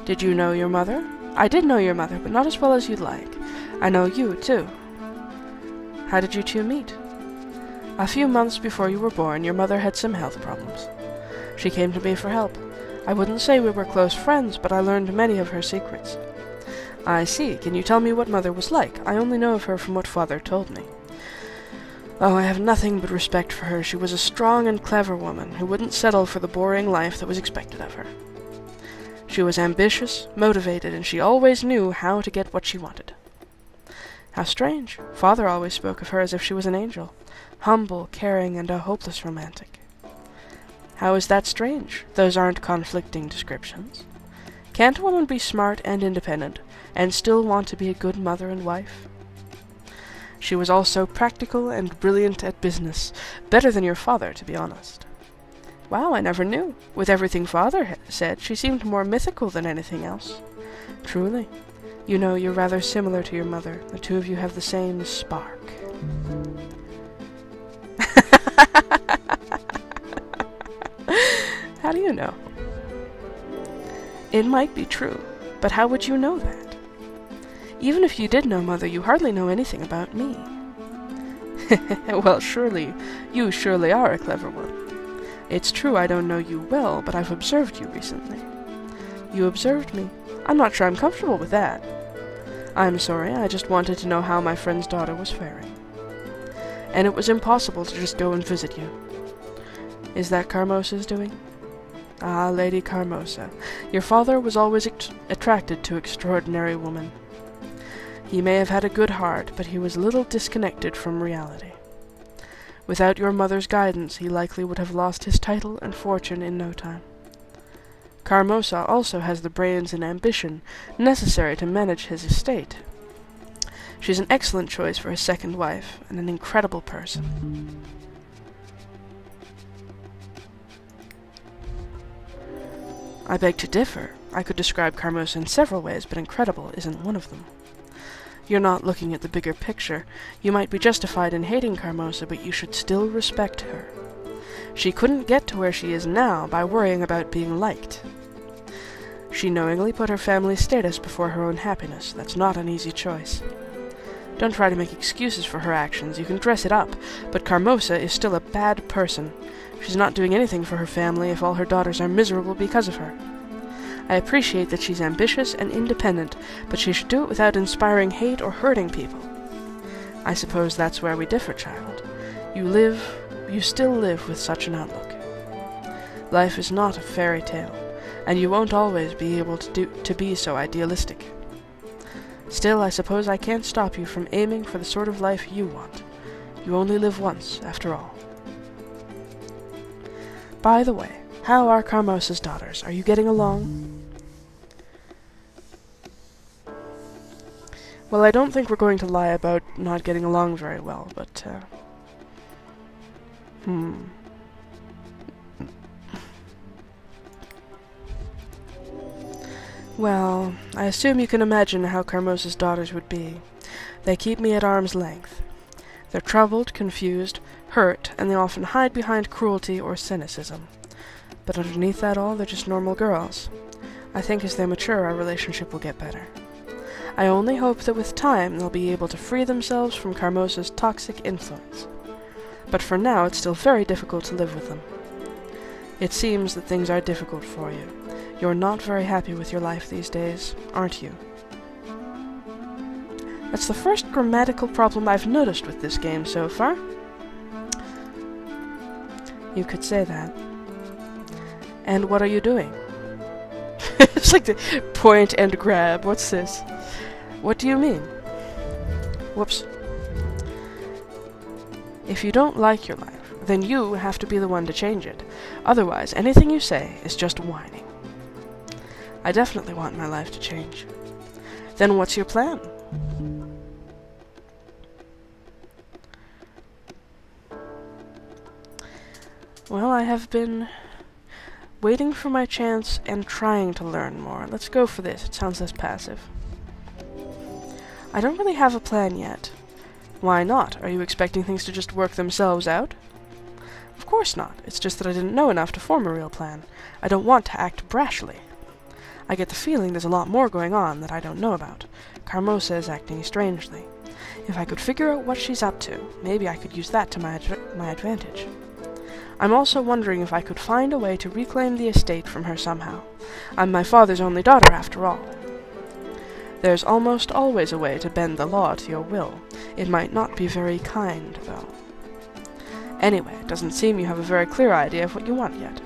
Did you know your mother? I did know your mother, but not as well as you'd like. I know you, too. How did you two meet? A few months before you were born, your mother had some health problems. She came to me for help. I wouldn't say we were close friends, but I learned many of her secrets. I see. Can you tell me what Mother was like? I only know of her from what Father told me. Oh, I have nothing but respect for her. She was a strong and clever woman who wouldn't settle for the boring life that was expected of her. She was ambitious, motivated, and she always knew how to get what she wanted. How strange. Father always spoke of her as if she was an angel. Humble, caring, and a hopeless romantic. How is that strange? Those aren't conflicting descriptions. Can't a woman be smart and independent, and still want to be a good mother and wife? She was also practical and brilliant at business, better than your father, to be honest. Wow, I never knew. With everything Father said, she seemed more mythical than anything else. Truly. You know, you're rather similar to your mother. The two of you have the same spark. How do you know? It might be true, but how would you know that? Even if you did know Mother, you hardly know anything about me. Well, you surely are a clever one. It's true I don't know you well, but I've observed you recently. You observed me? I'm not sure I'm comfortable with that. I'm sorry, I just wanted to know how my friend's daughter was faring. And it was impossible to just go and visit you. Is that Carmosa's doing? Ah, Lady Carmosa. Your father was always attracted to extraordinary women. He may have had a good heart, but he was a little disconnected from reality. Without your mother's guidance, he likely would have lost his title and fortune in no time. Carmosa also has the brains and ambition necessary to manage his estate. She's an excellent choice for his second wife, and an incredible person. I beg to differ. I could describe Carmosa in several ways, but incredible isn't one of them. You're not looking at the bigger picture. You might be justified in hating Carmosa, but you should still respect her. She couldn't get to where she is now by worrying about being liked. She knowingly put her family's status before her own happiness. That's not an easy choice. Don't try to make excuses for her actions. You can dress it up, but Carmosa is still a bad person. She's not doing anything for her family if all her daughters are miserable because of her. I appreciate that she's ambitious and independent, but she should do it without inspiring hate or hurting people. I suppose that's where we differ, child. You still live with such an outlook. Life is not a fairy tale, and you won't always be able to be so idealistic. Still, I suppose I can't stop you from aiming for the sort of life you want. You only live once, after all. By the way, how are Carmosa's daughters? Are you getting along? Well, I don't think we're going to lie about not getting along very well, but, Well, I assume you can imagine how Carmosa's daughters would be. They keep me at arm's length. They're troubled, confused, hurt, and they often hide behind cruelty or cynicism. But underneath that all, they're just normal girls. I think as they mature, our relationship will get better. I only hope that with time, they'll be able to free themselves from Carmosa's toxic influence. But for now, it's still very difficult to live with them. It seems that things are difficult for you. You're not very happy with your life these days, aren't you? That's the first grammatical problem I've noticed with this game so far. You could say that. And what are you doing? It's like the point and grab. What's this? What do you mean? Whoops. If you don't like your life, then you have to be the one to change it. Otherwise, anything you say is just whining. I definitely want my life to change. Then what's your plan? Well, I have been waiting for my chance and trying to learn more. Let's go for this. It sounds less passive. I don't really have a plan yet. Why not? Are you expecting things to just work themselves out? Of course not. It's just that I didn't know enough to form a real plan. I don't want to act brashly. I get the feeling there's a lot more going on that I don't know about. Carmosa is acting strangely. If I could figure out what she's up to, maybe I could use that to my advantage. I'm also wondering if I could find a way to reclaim the estate from her somehow. I'm my father's only daughter, after all. There's almost always a way to bend the law to your will. It might not be very kind, though. Anyway, it doesn't seem you have a very clear idea of what you want yet.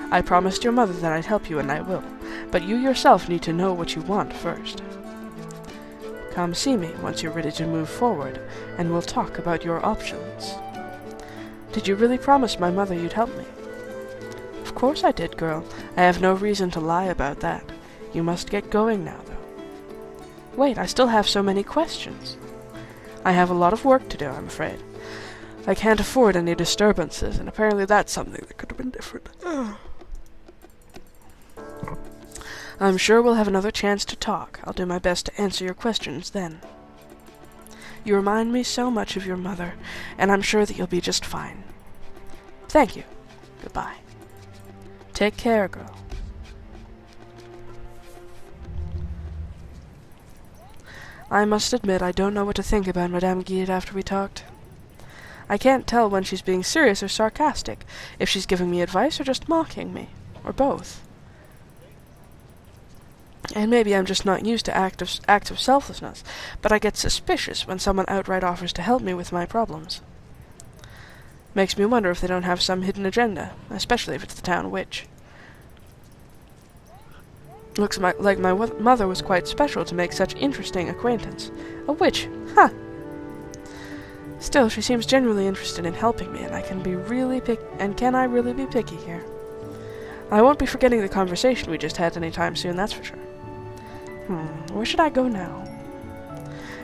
I promised your mother that I'd help you, and I will, but you yourself need to know what you want first. Come see me once you're ready to move forward, and we'll talk about your options. Did you really promise my mother you'd help me? Of course I did, girl. I have no reason to lie about that. You must get going now, though. Wait, I still have so many questions. I have a lot of work to do, I'm afraid. I can't afford any disturbances, and apparently that's something that could have been different. I'm sure we'll have another chance to talk. I'll do my best to answer your questions then. You remind me so much of your mother, and I'm sure that you'll be just fine. Thank you. Goodbye. Take care, girl. I must admit I don't know what to think about Madame Guide after we talked. I can't tell when she's being serious or sarcastic, if she's giving me advice or just mocking me, or both. And maybe I'm just not used to acts of selflessness, but I get suspicious when someone outright offers to help me with my problems. Makes me wonder if they don't have some hidden agenda, especially if it's the town witch. Looks like my mother was quite special to make such interesting acquaintance. A witch, huh? Still, she seems genuinely interested in helping me, and can I really be picky here? I won't be forgetting the conversation we just had anytime soon, that's for sure. Where should I go now?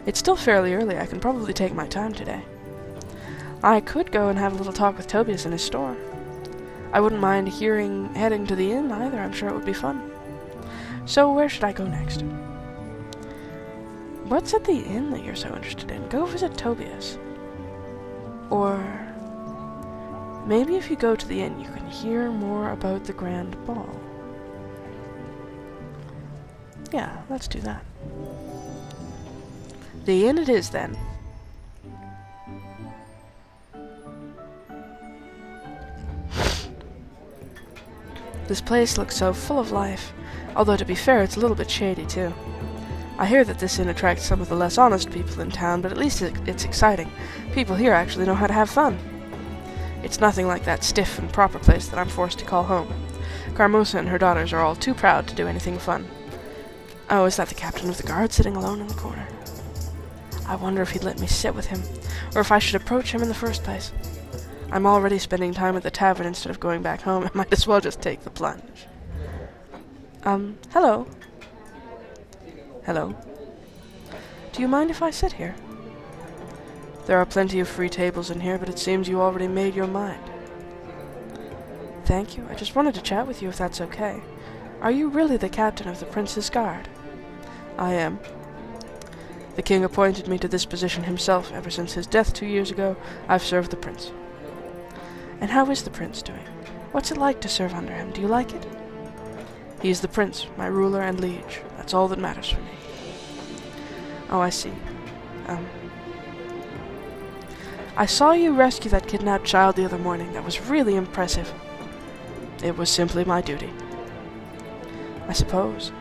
It's still fairly early. I can probably take my time today. I could go and have a little talk with Tobias in his store. I wouldn't mind heading to the inn either. I'm sure it would be fun. So where should I go next? What's at the inn that you're so interested in? Go visit Tobias. Or maybe if you go to the inn, you can hear more about the grand ball. Yeah, let's do that. The inn it is, then. This place looks so full of life, although to be fair, it's a little bit shady, too. I hear that this inn attracts some of the less honest people in town, but at least it's exciting. People here actually know how to have fun. It's nothing like that stiff and proper place that I'm forced to call home. Carmosa and her daughters are all too proud to do anything fun. Oh, is that the captain of the guard sitting alone in the corner? I wonder if he'd let me sit with him, or if I should approach him in the first place. I'm already spending time at the tavern instead of going back home. I might as well just take the plunge. Hello? Hello? Do you mind if I sit here? There are plenty of free tables in here, but it seems you already made your mind. Thank you. I just wanted to chat with you if that's okay. Are you really the captain of the Prince's Guard? I am. The king appointed me to this position himself. Ever since his death 2 years ago, I've served the prince. And how is the prince doing? What's it like to serve under him? Do you like it? He is the prince, my ruler and liege. That's all that matters for me. Oh, I see. I saw you rescue that kidnapped child the other morning. That was really impressive. It was simply my duty. I suppose.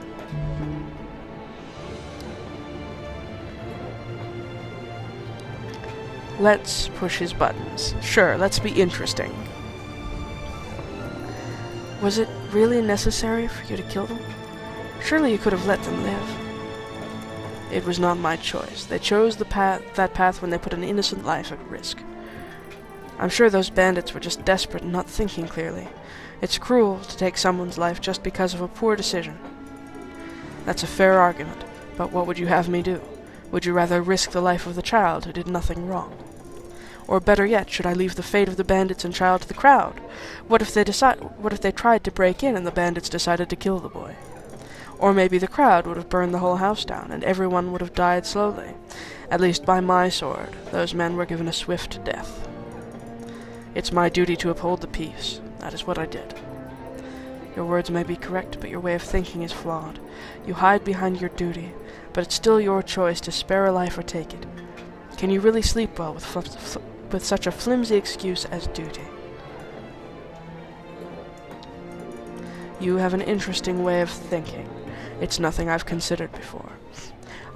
Let's push his buttons. Sure, let's be interesting. Was it really necessary for you to kill them? Surely you could have let them live. It was not my choice. They chose that path when they put an innocent life at risk. I'm sure those bandits were just desperate and not thinking clearly. It's cruel to take someone's life just because of a poor decision. That's a fair argument, but what would you have me do? Would you rather risk the life of the child who did nothing wrong? Or better yet, should I leave the fate of the bandits and child to the crowd? What if they tried to break in and the bandits decided to kill the boy? Or maybe the crowd would have burned the whole house down, and everyone would have died slowly. At least by my sword, those men were given a swift death. It's my duty to uphold the peace. That is what I did. Your words may be correct, but your way of thinking is flawed. You hide behind your duty, but it's still your choice to spare a life or take it. Can you really sleep well with such a flimsy excuse as duty? You have an interesting way of thinking. It's nothing I've considered before.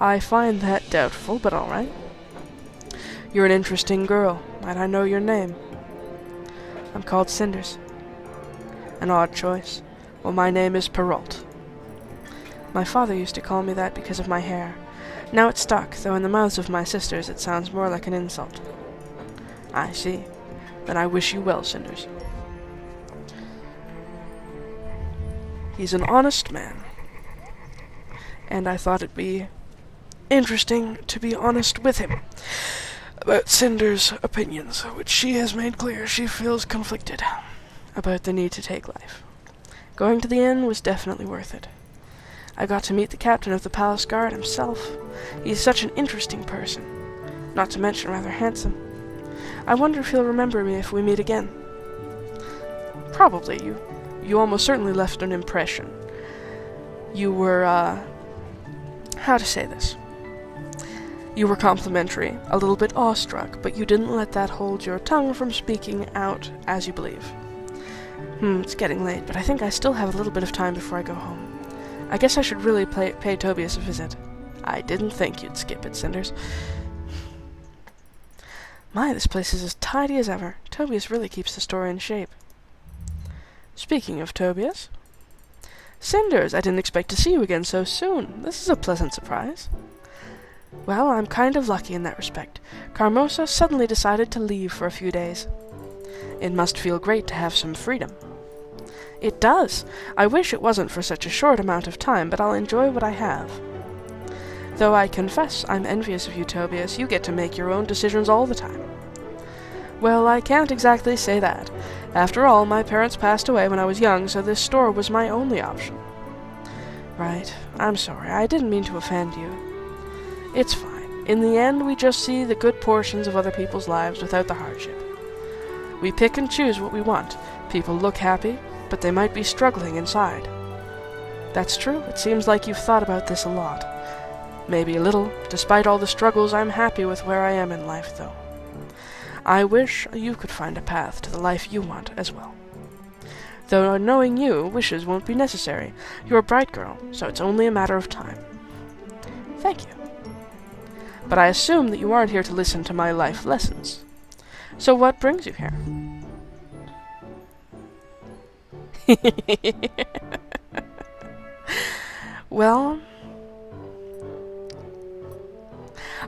I find that doubtful, but all right. You're an interesting girl. Might I know your name? I'm called Cinders. An odd choice. Well, my name is Perrault. My father used to call me that because of my hair. Now it's stuck, though in the mouths of my sisters it sounds more like an insult. I see. Then I wish you well, Cinders. He's an honest man. And I thought it'd be interesting to be honest with him about Cinder's opinions, which she has made clear she feels conflicted about the need to take life. Going to the inn was definitely worth it. I got to meet the captain of the palace guard himself. He's such an interesting person, not to mention rather handsome. I wonder if he'll remember me if we meet again. Probably. You almost certainly left an impression. You were, how to say this? You were complimentary, a little bit awestruck, but you didn't let that hold your tongue from speaking out as you believe. It's getting late, but I think I still have a little bit of time before I go home. I guess I should really pay Tobias a visit. I didn't think you'd skip it, Cinders. My, this place is as tidy as ever. Tobias really keeps the store in shape. Speaking of Tobias... Cinders, I didn't expect to see you again so soon. This is a pleasant surprise. Well, I'm kind of lucky in that respect. Carmosa suddenly decided to leave for a few days. It must feel great to have some freedom. It does. I wish it wasn't for such a short amount of time, but I'll enjoy what I have. Though I confess I'm envious of you, Tobias. You get to make your own decisions all the time. Well, I can't exactly say that. After all, my parents passed away when I was young, so this store was my only option. Right. I'm sorry. I didn't mean to offend you. It's fine. In the end, we just see the good portions of other people's lives without the hardship. We pick and choose what we want. People look happy, but they might be struggling inside. That's true. It seems like you've thought about this a lot. Maybe a little. Despite all the struggles, I'm happy with where I am in life, though. I wish you could find a path to the life you want as well. Though knowing you, wishes won't be necessary. You're a bright girl, so it's only a matter of time. Thank you. But I assume that you aren't here to listen to my life lessons. So what brings you here? Well,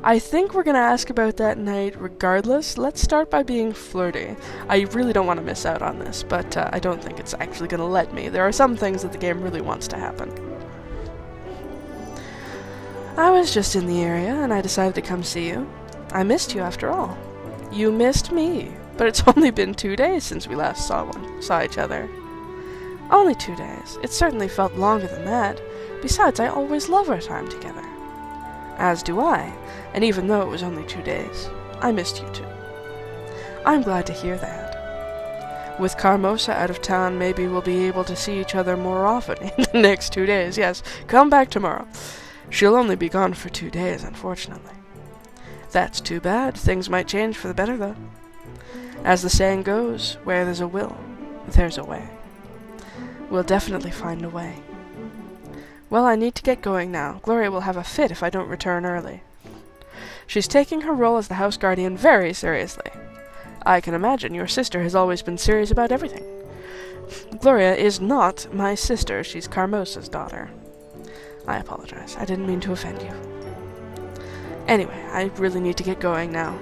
I think we're going to ask about that night regardless. Let's start by being flirty. I really don't want to miss out on this, but I don't think it's actually going to let me. There are some things that the game really wants to happen. I was just in the area, and I decided to come see you. I missed you after all. You missed me, but it's only been 2 days since we last saw each other. Only 2 days. It certainly felt longer than that. Besides, I always love our time together. As do I, and even though it was only 2 days, I missed you too. I'm glad to hear that. With Carmosa out of town, maybe we'll be able to see each other more often in the next 2 days. Yes, come back tomorrow. She'll only be gone for 2 days, unfortunately. That's too bad. Things might change for the better, though. As the saying goes, where there's a will, there's a way. We'll definitely find a way. Well, I need to get going now. Gloria will have a fit if I don't return early. She's taking her role as the house guardian very seriously. I can imagine your sister has always been serious about everything. Gloria is not my sister. She's Carmosa's daughter. I apologize. I didn't mean to offend you. Anyway, I really need to get going now.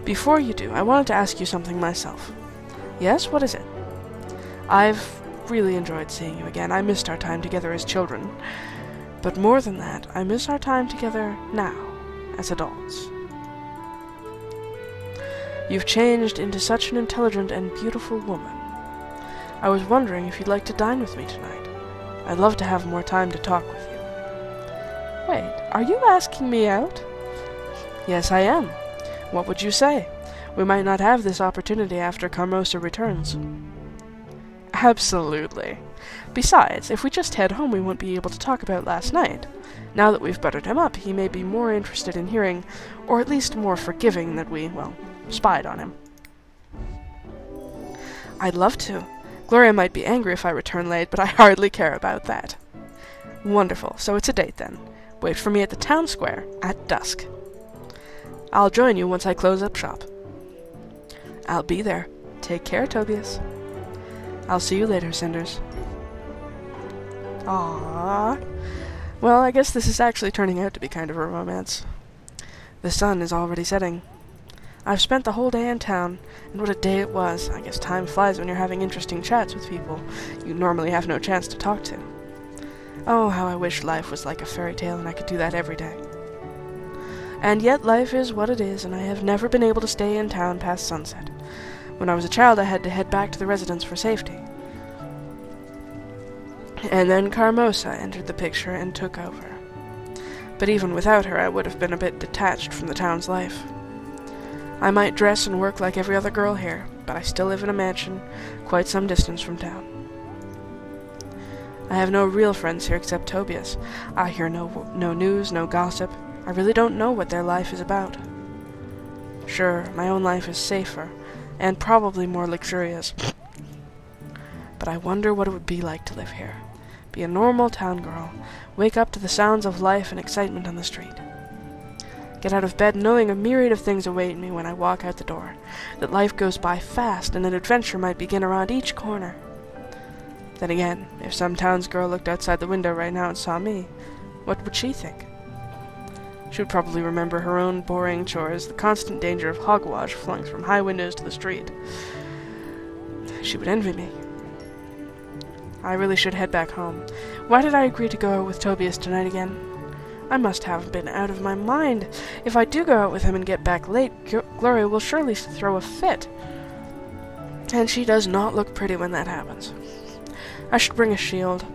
Before you do, I wanted to ask you something myself. Yes, what is it? I've really enjoyed seeing you again. I missed our time together as children. But more than that, I miss our time together now, as adults. You've changed into such an intelligent and beautiful woman. I was wondering if you'd like to dine with me tonight. I'd love to have more time to talk with you. Wait, are you asking me out? Yes, I am. What would you say? We might not have this opportunity after Carmosa returns. Absolutely. Besides, if we just head home, we won't be able to talk about last night. Now that we've buttered him up, he may be more interested in hearing, or at least more forgiving that we, well, spied on him. I'd love to. Gloria might be angry if I return late, but I hardly care about that. Wonderful. So it's a date, then. Wait for me at the town square, at dusk. I'll join you once I close up shop. I'll be there. Take care, Tobias. I'll see you later, Cinders. Aww. Well, I guess this is actually turning out to be kind of a romance. The sun is already setting. I've spent the whole day in town, and what a day it was. I guess time flies when you're having interesting chats with people you normally have no chance to talk to. Oh, how I wish life was like a fairy tale and I could do that every day. And yet life is what it is, and I have never been able to stay in town past sunset. When I was a child, I had to head back to the residence for safety. And then Carmosa entered the picture and took over. But even without her, I would have been a bit detached from the town's life. I might dress and work like every other girl here, but I still live in a mansion, quite some distance from town. I have no real friends here except Tobias. I hear no news, no gossip. I really don't know what their life is about. Sure, my own life is safer, and probably more luxurious. But I wonder what it would be like to live here. Be a normal town girl, wake up to the sounds of life and excitement on the street. Get out of bed knowing a myriad of things await me when I walk out the door, that life goes by fast and an adventure might begin around each corner. Then again, if some townsgirl looked outside the window right now and saw me, what would she think? She would probably remember her own boring chores, the constant danger of hogwash flung from high windows to the street. She would envy me. I really should head back home. Why did I agree to go out with Tobias tonight again? I must have been out of my mind. If I do go out with him and get back late, Gloria will surely throw a fit. And she does not look pretty when that happens. I should bring a shield,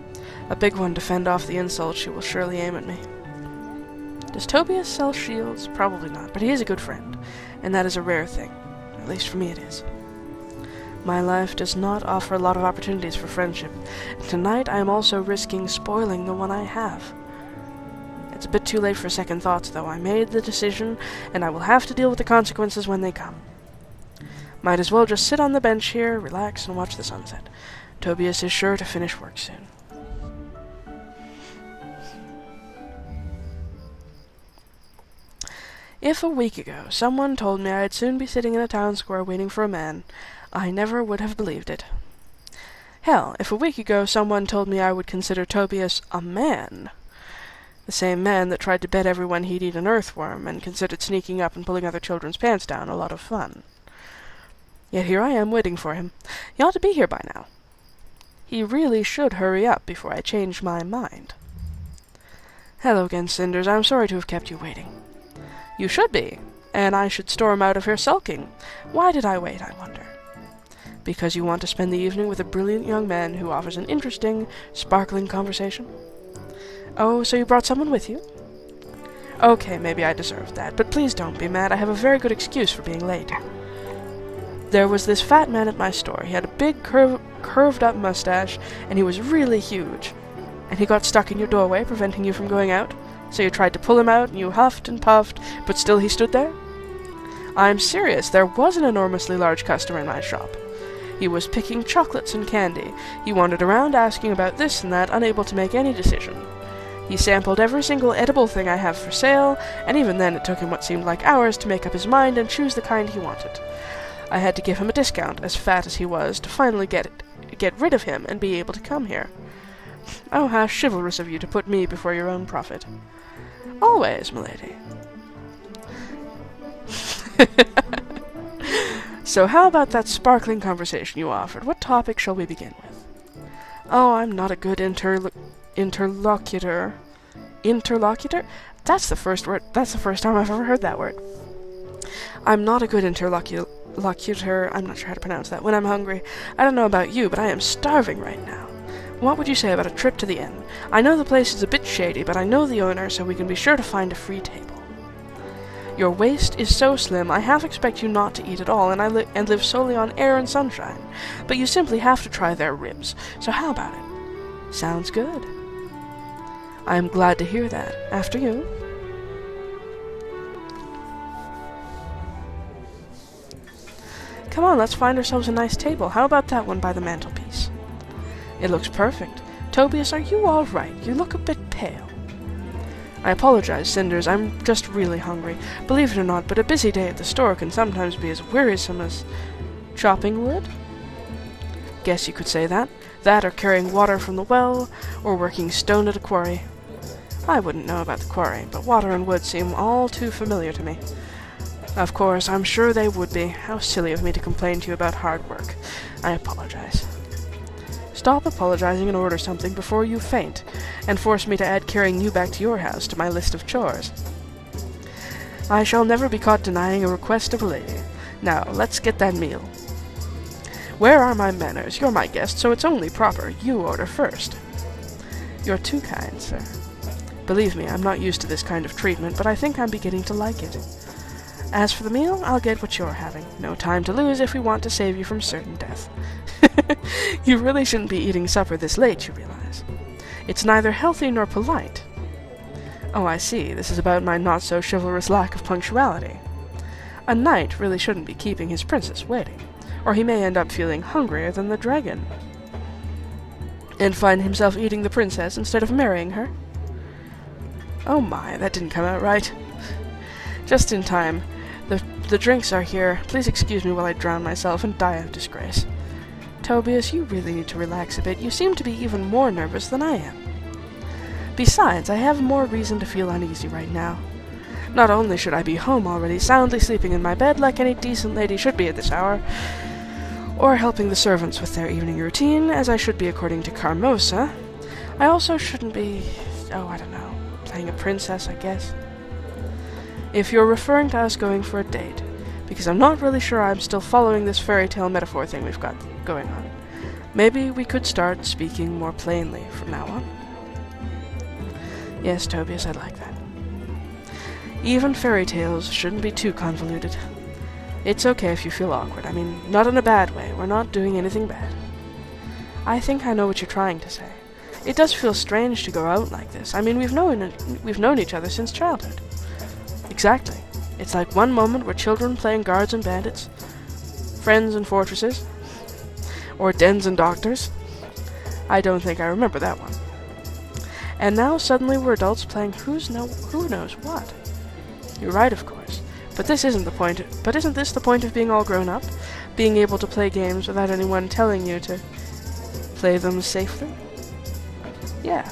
a big one to fend off the insults she will surely aim at me. Does Tobias sell shields? Probably not, but he is a good friend, and that is a rare thing. At least for me it is. My life does not offer a lot of opportunities for friendship, and tonight I am also risking spoiling the one I have. It's a bit too late for second thoughts, though. I made the decision, and I will have to deal with the consequences when they come. Might as well just sit on the bench here, relax, and watch the sunset. Tobias is sure to finish work soon. If a week ago someone told me I'd soon be sitting in a town square waiting for a man, I never would have believed it. Hell, if a week ago someone told me I would consider Tobias a man, the same man that tried to bet everyone he'd eat an earthworm and considered sneaking up and pulling other children's pants down a lot of fun. Yet here I am waiting for him. He ought to be here by now. He really should hurry up before I change my mind. Hello again, Cinders. I'm sorry to have kept you waiting. You should be, and I should storm out of here sulking. Why did I wait, I wonder? Because you want to spend the evening with a brilliant young man who offers an interesting, sparkling conversation? Oh, so you brought someone with you? Okay, maybe I deserved that, but please don't be mad. I have a very good excuse for being late. There was this fat man at my store. He had a big, curved-up mustache, and he was really huge. And he got stuck in your doorway, preventing you from going out? So you tried to pull him out, and you huffed and puffed, but still he stood there? I'm serious. There was an enormously large customer in my shop. He was picking chocolates and candy. He wandered around asking about this and that, unable to make any decision. He sampled every single edible thing I have for sale, and even then it took him what seemed like hours to make up his mind and choose the kind he wanted. I had to give him a discount, as fat as he was, to finally get rid of him and be able to come here. Oh, how chivalrous of you to put me before your own profit. Always, milady. So how about that sparkling conversation you offered? What topic shall we begin with? Oh, I'm not a good interlocutor. Interlocutor? That's the first time I've ever heard that word. I'm not a good interlocutor, I'm not sure how to pronounce that, when I'm hungry. I don't know about you, but I am starving right now. What would you say about a trip to the inn? I know the place is a bit shady, but I know the owner, so we can be sure to find a free table. Your waist is so slim, I half expect you not to eat at all, and live solely on air and sunshine. But you simply have to try their ribs, so how about it? Sounds good. I am glad to hear that. After you. Come on, let's find ourselves a nice table. How about that one by the mantelpiece? It looks perfect. Tobias, are you all right? You look a bit pale. I apologize, Cinders. I'm just really hungry. Believe it or not, but a busy day at the store can sometimes be as wearisome as chopping wood. Guess you could say that. That or carrying water from the well, or working stone at a quarry. I wouldn't know about the quarry, but water and wood seem all too familiar to me. Of course, I'm sure they would be. How silly of me to complain to you about hard work. I apologize. Stop apologizing and order something before you faint, and force me to add carrying you back to your house to my list of chores. I shall never be caught denying a request of a lady. Now, let's get that meal. Where are my manners? You're my guest, so it's only proper you order first. You're too kind, sir. Believe me, I'm not used to this kind of treatment, but I think I'm beginning to like it. As for the meal, I'll get what you're having. No time to lose if we want to save you from certain death. You really shouldn't be eating supper this late, you realize. It's neither healthy nor polite. Oh, I see. This is about my not-so-chivalrous lack of punctuality. A knight really shouldn't be keeping his princess waiting, or he may end up feeling hungrier than the dragon, and find himself eating the princess instead of marrying her. Oh my, that didn't come out right. Just in time. The drinks are here. Please excuse me while I drown myself and die of disgrace. Tobias, you really need to relax a bit. You seem to be even more nervous than I am. Besides, I have more reason to feel uneasy right now. Not only should I be home already, soundly sleeping in my bed like any decent lady should be at this hour, or helping the servants with their evening routine, as I should be according to Carmosa, I also shouldn't be, I don't know, playing a princess, I guess. If you're referring to us going for a date, because I'm not really sure I'm still following this fairy tale metaphor thing we've got going on, maybe we could start speaking more plainly from now on. Yes, Tobias, I'd like that. Even fairy tales shouldn't be too convoluted. It's okay if you feel awkward. I mean, not in a bad way. We're not doing anything bad. I think I know what you're trying to say. It does feel strange to go out like this. I mean, we've known each other since childhood. Exactly. It's like one moment we're children playing guards and bandits, friends and fortresses, or dens and doctors. I don't think I remember that one. And now suddenly we're adults playing who knows what. You're right, of course. But isn't this the point of being all grown up? Being able to play games without anyone telling you to play them safely? Yeah.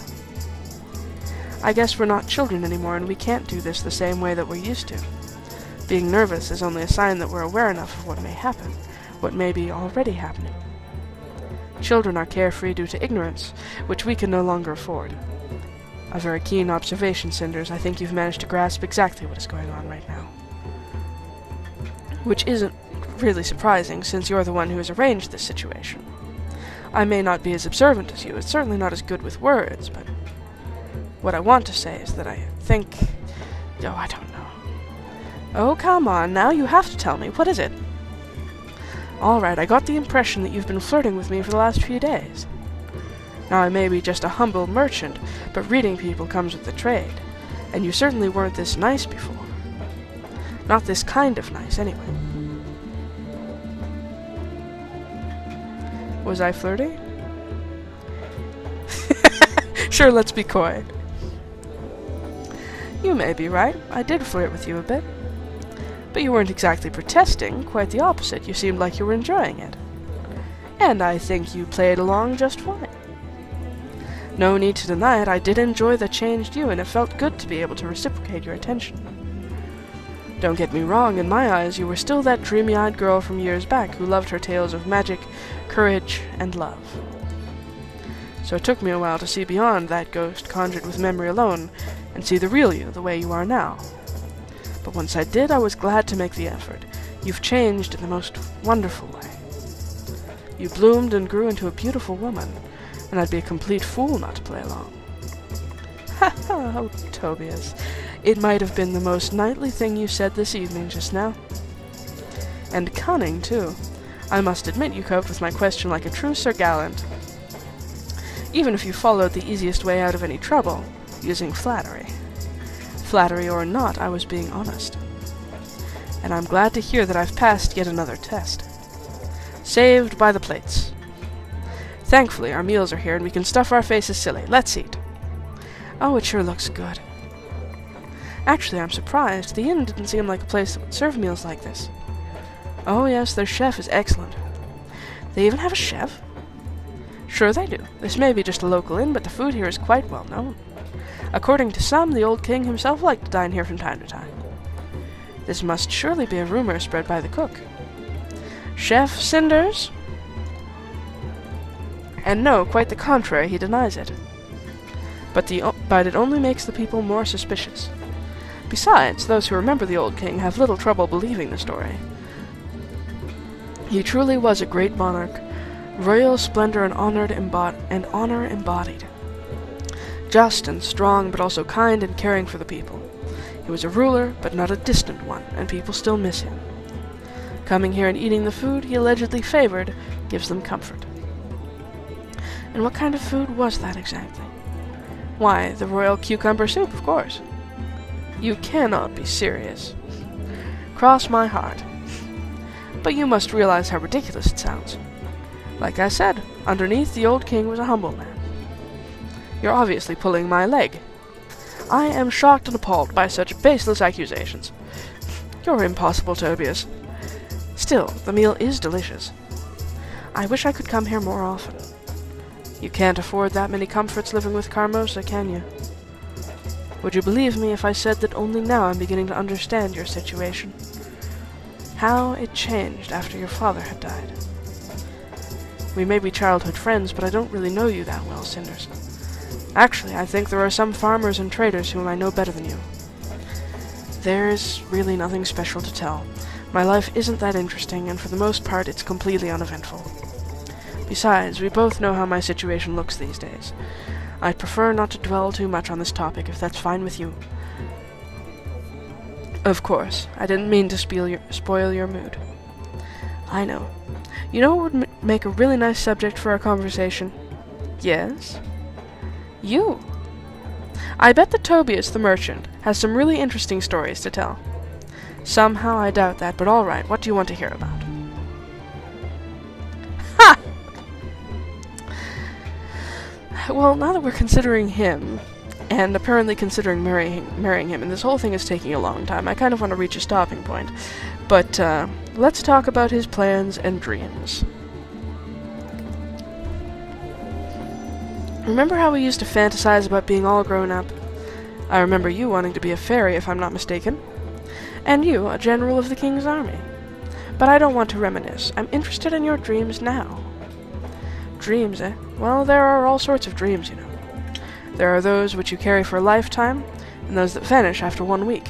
I guess we're not children anymore, and we can't do this the same way that we're used to. Being nervous is only a sign that we're aware enough of what may happen, what may be already happening. Children are carefree due to ignorance, which we can no longer afford. A very keen observation, Cinders. I think you've managed to grasp exactly what is going on right now. Which isn't really surprising, since you're the one who has arranged this situation. I may not be as observant as you, it's certainly not as good with words, but what I want to say is that I think... I don't know. Oh, come on, now you have to tell me. What is it? Alright, I got the impression that you've been flirting with me for the last few days. Now, I may be just a humble merchant, but reading people comes with the trade, and you certainly weren't this nice before. Not this kind of nice, anyway. Was I flirty? Sure, let's be coy. You may be right. I did flirt with you a bit. But you weren't exactly protesting, quite the opposite. You seemed like you were enjoying it. And I think you played along just fine. No need to deny it, I did enjoy the changed you, and it felt good to be able to reciprocate your attention. Don't get me wrong, in my eyes you were still that dreamy-eyed girl from years back who loved her tales of magic, courage, and love. So it took me a while to see beyond that ghost conjured with memory alone, and see the real you, the way you are now. But once I did, I was glad to make the effort. You've changed in the most wonderful way. You bloomed and grew into a beautiful woman, and I'd be a complete fool not to play along. Ha ha, oh, Tobias. It might have been the most knightly thing you said this evening just now. And cunning, too. I must admit you coped with my question like a true Sir Gallant. Even if you followed the easiest way out of any trouble, using flattery. Flattery or not, I was being honest. And I'm glad to hear that I've passed yet another test. Saved by the plates. Thankfully, our meals are here and we can stuff our faces silly. Let's eat. Oh, it sure looks good. Actually, I'm surprised. The inn didn't seem like a place that would serve meals like this. Oh yes, their chef is excellent. They even have a chef? Sure they do. This may be just a local inn, but the food here is quite well known. According to some, the old king himself liked to dine here from time to time. This must surely be a rumor spread by the cook. Chef Cinders? And no, quite the contrary, he denies it. But it only makes the people more suspicious. Besides, those who remember the old king have little trouble believing the story. He truly was a great monarch, royal splendor and honor embodied. Just and strong, but also kind and caring for the people. He was a ruler, but not a distant one, and people still miss him. Coming here and eating the food he allegedly favored gives them comfort. And what kind of food was that exactly? Why, the royal cucumber soup, of course. You cannot be serious. Cross my heart. But you must realize how ridiculous it sounds. Like I said, underneath the old king was a humble man. You're obviously pulling my leg. I am shocked and appalled by such baseless accusations. You're impossible, Tobias. Still, the meal is delicious. I wish I could come here more often. You can't afford that many comforts living with Carmosa, can you? Would you believe me if I said that only now I'm beginning to understand your situation? How it changed after your father had died. We may be childhood friends, but I don't really know you that well, Cinders. Actually, I think there are some farmers and traders whom I know better than you. There's really nothing special to tell. My life isn't that interesting, and for the most part it's completely uneventful. Besides, we both know how my situation looks these days. I'd prefer not to dwell too much on this topic, if that's fine with you. Of course, I didn't mean to spoil your mood. I know. You know what would make a really nice subject for our conversation? Yes? You! I bet that Tobias the merchant has some really interesting stories to tell. Somehow I doubt that, but alright, what do you want to hear about? Ha! Well, now that we're considering him, and apparently considering marrying him, and this whole thing is taking a long time, I kind of want to reach a stopping point. But, let's talk about his plans and dreams. Remember how we used to fantasize about being all grown up? I remember you wanting to be a fairy, if I'm not mistaken. And you, a general of the king's army. But I don't want to reminisce. I'm interested in your dreams now. Dreams, eh? Well, there are all sorts of dreams, you know. There are those which you carry for a lifetime, and those that vanish after 1 week.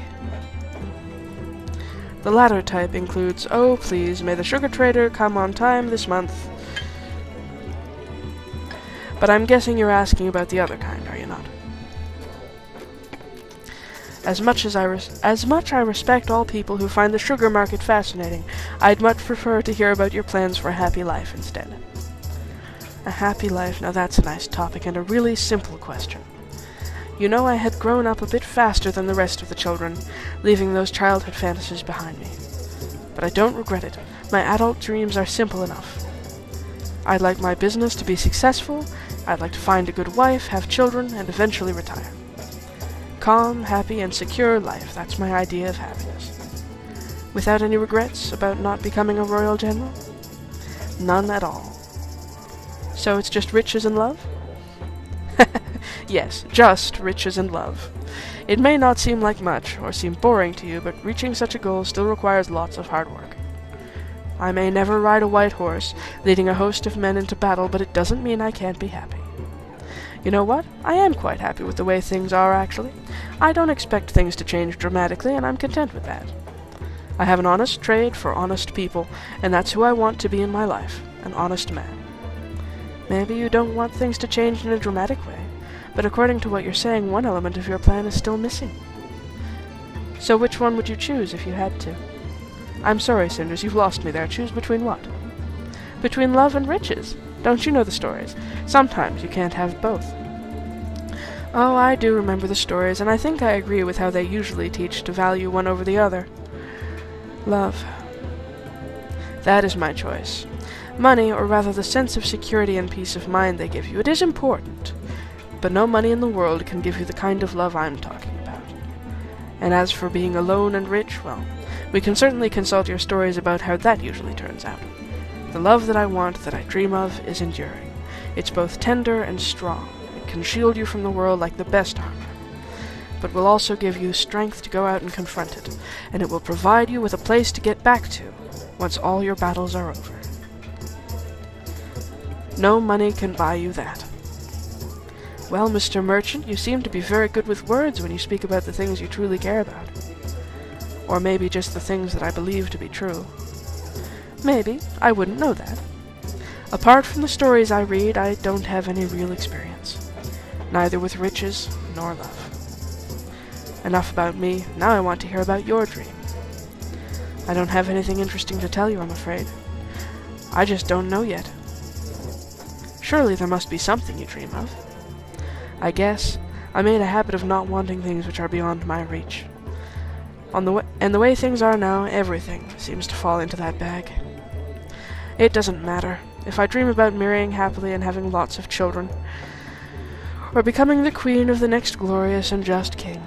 The latter type includes, oh please, may the sugar trader come on time this month. But I'm guessing you're asking about the other kind, are you not? As much I respect all people who find the sugar market fascinating, I'd much prefer to hear about your plans for a happy life instead. A happy life, now that's a nice topic and a really simple question. You know, I had grown up a bit faster than the rest of the children, leaving those childhood fantasies behind me. But I don't regret it. My adult dreams are simple enough. I'd like my business to be successful, I'd like to find a good wife, have children, and eventually retire. Calm, happy, and secure life, that's my idea of happiness. Without any regrets about not becoming a royal general? None at all. So it's just riches and love? Yes, just riches and love. It may not seem like much, or seem boring to you, but reaching such a goal still requires lots of hard work. I may never ride a white horse, leading a host of men into battle, but it doesn't mean I can't be happy. You know what? I am quite happy with the way things are, actually. I don't expect things to change dramatically, and I'm content with that. I have an honest trade for honest people, and that's who I want to be in my life, an honest man. Maybe you don't want things to change in a dramatic way, but according to what you're saying, one element of your plan is still missing. So which one would you choose if you had to? I'm sorry, Cinders, you've lost me there. Choose between what? Between love and riches. Don't you know the stories? Sometimes you can't have both. Oh, I do remember the stories, and I think I agree with how they usually teach to value one over the other. Love. That is my choice. Money, or rather the sense of security and peace of mind they give you, it is important. But no money in the world can give you the kind of love I'm talking about. And as for being alone and rich, well, we can certainly consult your stories about how that usually turns out. The love that I want, that I dream of, is enduring. It's both tender and strong. It can shield you from the world like the best armor, but will also give you strength to go out and confront it, and it will provide you with a place to get back to once all your battles are over. No money can buy you that. Well, Mr. Merchant, you seem to be very good with words when you speak about the things you truly care about. Or maybe just the things that I believe to be true. Maybe. I wouldn't know that. Apart from the stories I read, I don't have any real experience. Neither with riches nor love. Enough about me. Now I want to hear about your dream. I don't have anything interesting to tell you, I'm afraid. I just don't know yet. Surely there must be something you dream of. I guess I made a habit of not wanting things which are beyond my reach. And the way things are now, everything seems to fall into that bag. It doesn't matter if I dream about marrying happily and having lots of children, or becoming the queen of the next glorious and just king.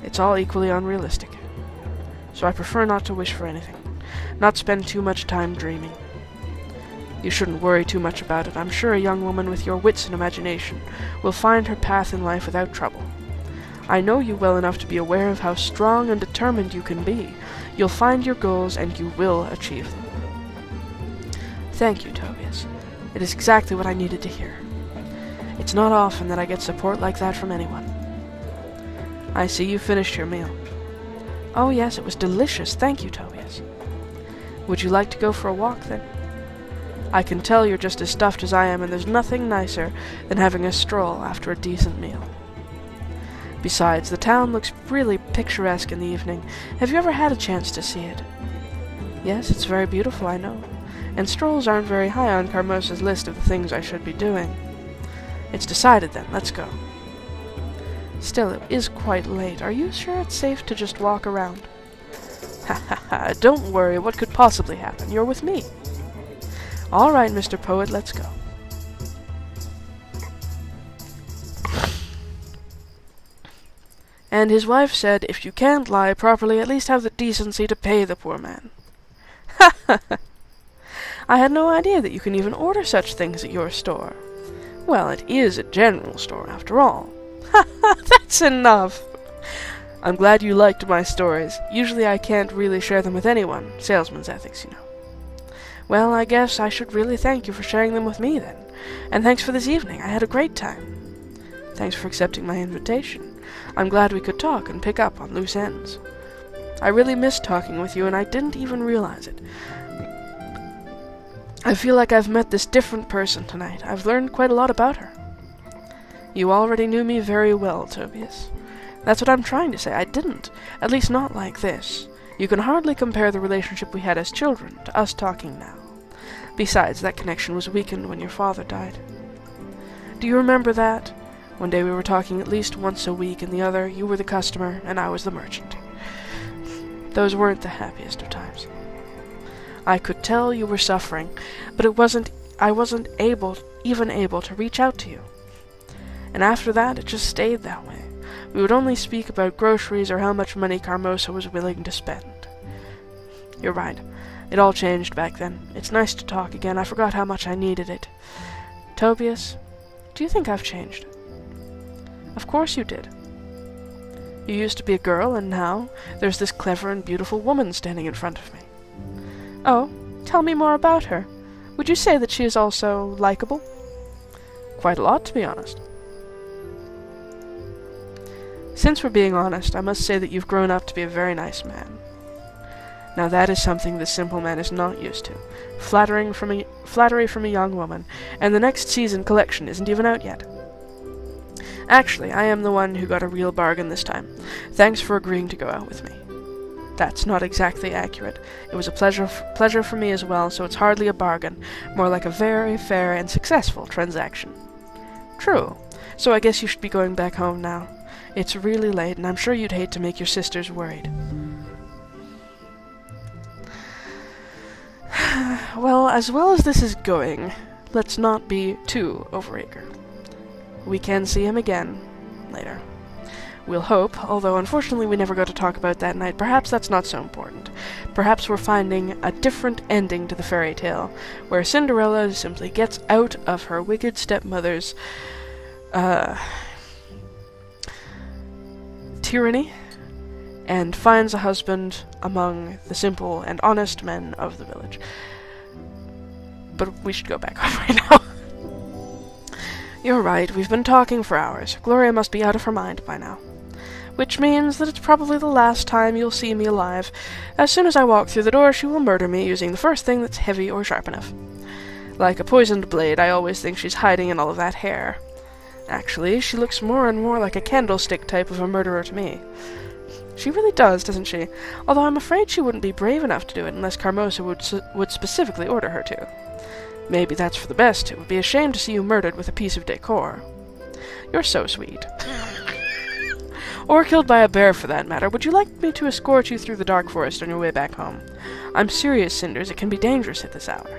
It's all equally unrealistic. So I prefer not to wish for anything, not spend too much time dreaming. You shouldn't worry too much about it. I'm sure a young woman with your wits and imagination will find her path in life without trouble. I know you well enough to be aware of how strong and determined you can be. You'll find your goals, and you will achieve them. Thank you, Tobias. It is exactly what I needed to hear. It's not often that I get support like that from anyone. I see you finished your meal. Oh yes, it was delicious. Thank you, Tobias. Would you like to go for a walk, then? I can tell you're just as stuffed as I am, and there's nothing nicer than having a stroll after a decent meal. Besides, the town looks really picturesque in the evening. Have you ever had a chance to see it? Yes, it's very beautiful, I know. And strolls aren't very high on Carmosa's list of the things I should be doing. It's decided, then. Let's go. Still, it is quite late. Are you sure it's safe to just walk around? Ha ha ha, don't worry. What could possibly happen? You're with me. All right, Mr. Poet, let's go. And his wife said, if you can't lie properly, at least have the decency to pay the poor man. Ha ha ha! I had no idea that you can even order such things at your store. Well, it is a general store, after all. Ha ha! That's enough! I'm glad you liked my stories. Usually I can't really share them with anyone. Salesman's ethics, you know. Well, I guess I should really thank you for sharing them with me, then. And thanks for this evening. I had a great time. Thanks for accepting my invitation. I'm glad we could talk and pick up on loose ends. I really missed talking with you, and I didn't even realize it. I feel like I've met this different person tonight. I've learned quite a lot about her. You already knew me very well, Tobias. That's what I'm trying to say. I didn't. At least not like this. You can hardly compare the relationship we had as children to us talking now. Besides, that connection was weakened when your father died. Do you remember that? One day we were talking at least once a week, and the other you were the customer and I was the merchant. Those weren't the happiest of times. I could tell you were suffering, but I wasn't even able to reach out to you. And after that, it just stayed that way. We would only speak about groceries or how much money Carmosa was willing to spend. You're right. It all changed back then. It's nice to talk again. I forgot how much I needed it. Tobias, do you think I've changed? Of course you did. You used to be a girl, and now there's this clever and beautiful woman standing in front of me. Oh, tell me more about her. Would you say that she is also likable? Quite a lot, to be honest. Since we're being honest, I must say that you've grown up to be a very nice man. Now that is something this simple man is not used to. Flattery from a young woman, and the next season collection isn't even out yet. Actually, I am the one who got a real bargain this time. Thanks for agreeing to go out with me. That's not exactly accurate. It was a pleasure for me as well, so it's hardly a bargain, more like a very fair and successful transaction. True. So I guess you should be going back home now. It's really late, and I'm sure you'd hate to make your sisters worried. Well as this is going, let's not be too overeager. We can see him again later. We'll hope, although unfortunately we never got to talk about that night. Perhaps that's not so important. Perhaps we're finding a different ending to the fairy tale, where Cinderella simply gets out of her wicked stepmother's tyranny and finds a husband among the simple and honest men of the village. But we should go back home right now. You're right, we've been talking for hours. Gloria must be out of her mind by now. Which means that it's probably the last time you'll see me alive. As soon as I walk through the door, she will murder me using the first thing that's heavy or sharp enough. Like a poisoned blade, I always think she's hiding in all of that hair. Actually, she looks more and more like a candlestick type of a murderer to me. She really does, doesn't she? Although I'm afraid she wouldn't be brave enough to do it unless Carmosa would specifically order her to. Maybe that's for the best. It would be a shame to see you murdered with a piece of decor. You're so sweet. Or killed by a bear, for that matter. Would you like me to escort you through the dark forest on your way back home? I'm serious, Cinders. It can be dangerous at this hour.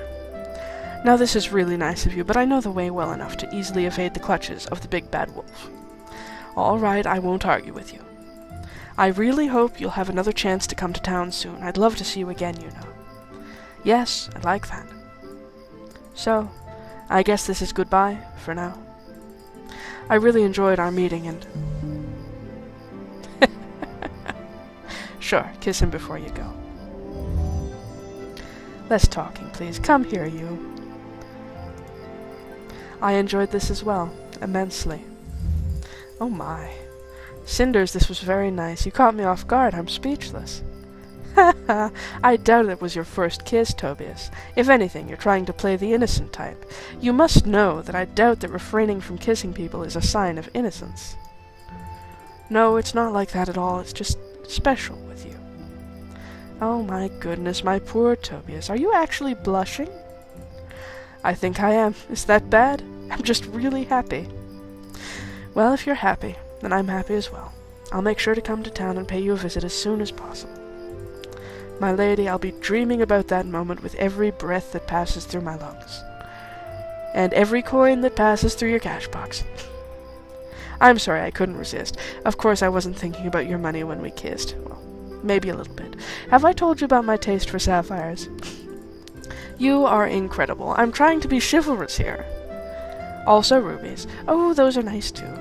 Now this is really nice of you, but I know the way well enough to easily evade the clutches of the big bad wolf. All right, I won't argue with you. I really hope you'll have another chance to come to town soon. I'd love to see you again, you know. Yes, I'd like that. So, I guess this is goodbye for now. I really enjoyed our meeting and... Sure, kiss him before you go. Less talking, please. Come here, you. I enjoyed this as well, immensely. Oh my. Cinders, this was very nice. You caught me off guard. I'm speechless. Ha ha! I doubt it was your first kiss, Tobias. If anything, you're trying to play the innocent type. You must know that I doubt that refraining from kissing people is a sign of innocence. No, it's not like that at all. It's just special with you. Oh my goodness, my poor Tobias. Are you actually blushing? I think I am. Is that bad? I'm just really happy. Well, if you're happy, then I'm happy as well. I'll make sure to come to town and pay you a visit as soon as possible. My lady, I'll be dreaming about that moment with every breath that passes through my lungs. And every coin that passes through your cash box. I'm sorry, I couldn't resist. Of course I wasn't thinking about your money when we kissed. Well, maybe a little bit. Have I told you about my taste for sapphires? You are incredible. I'm trying to be chivalrous here. Also rubies. Oh, those are nice too.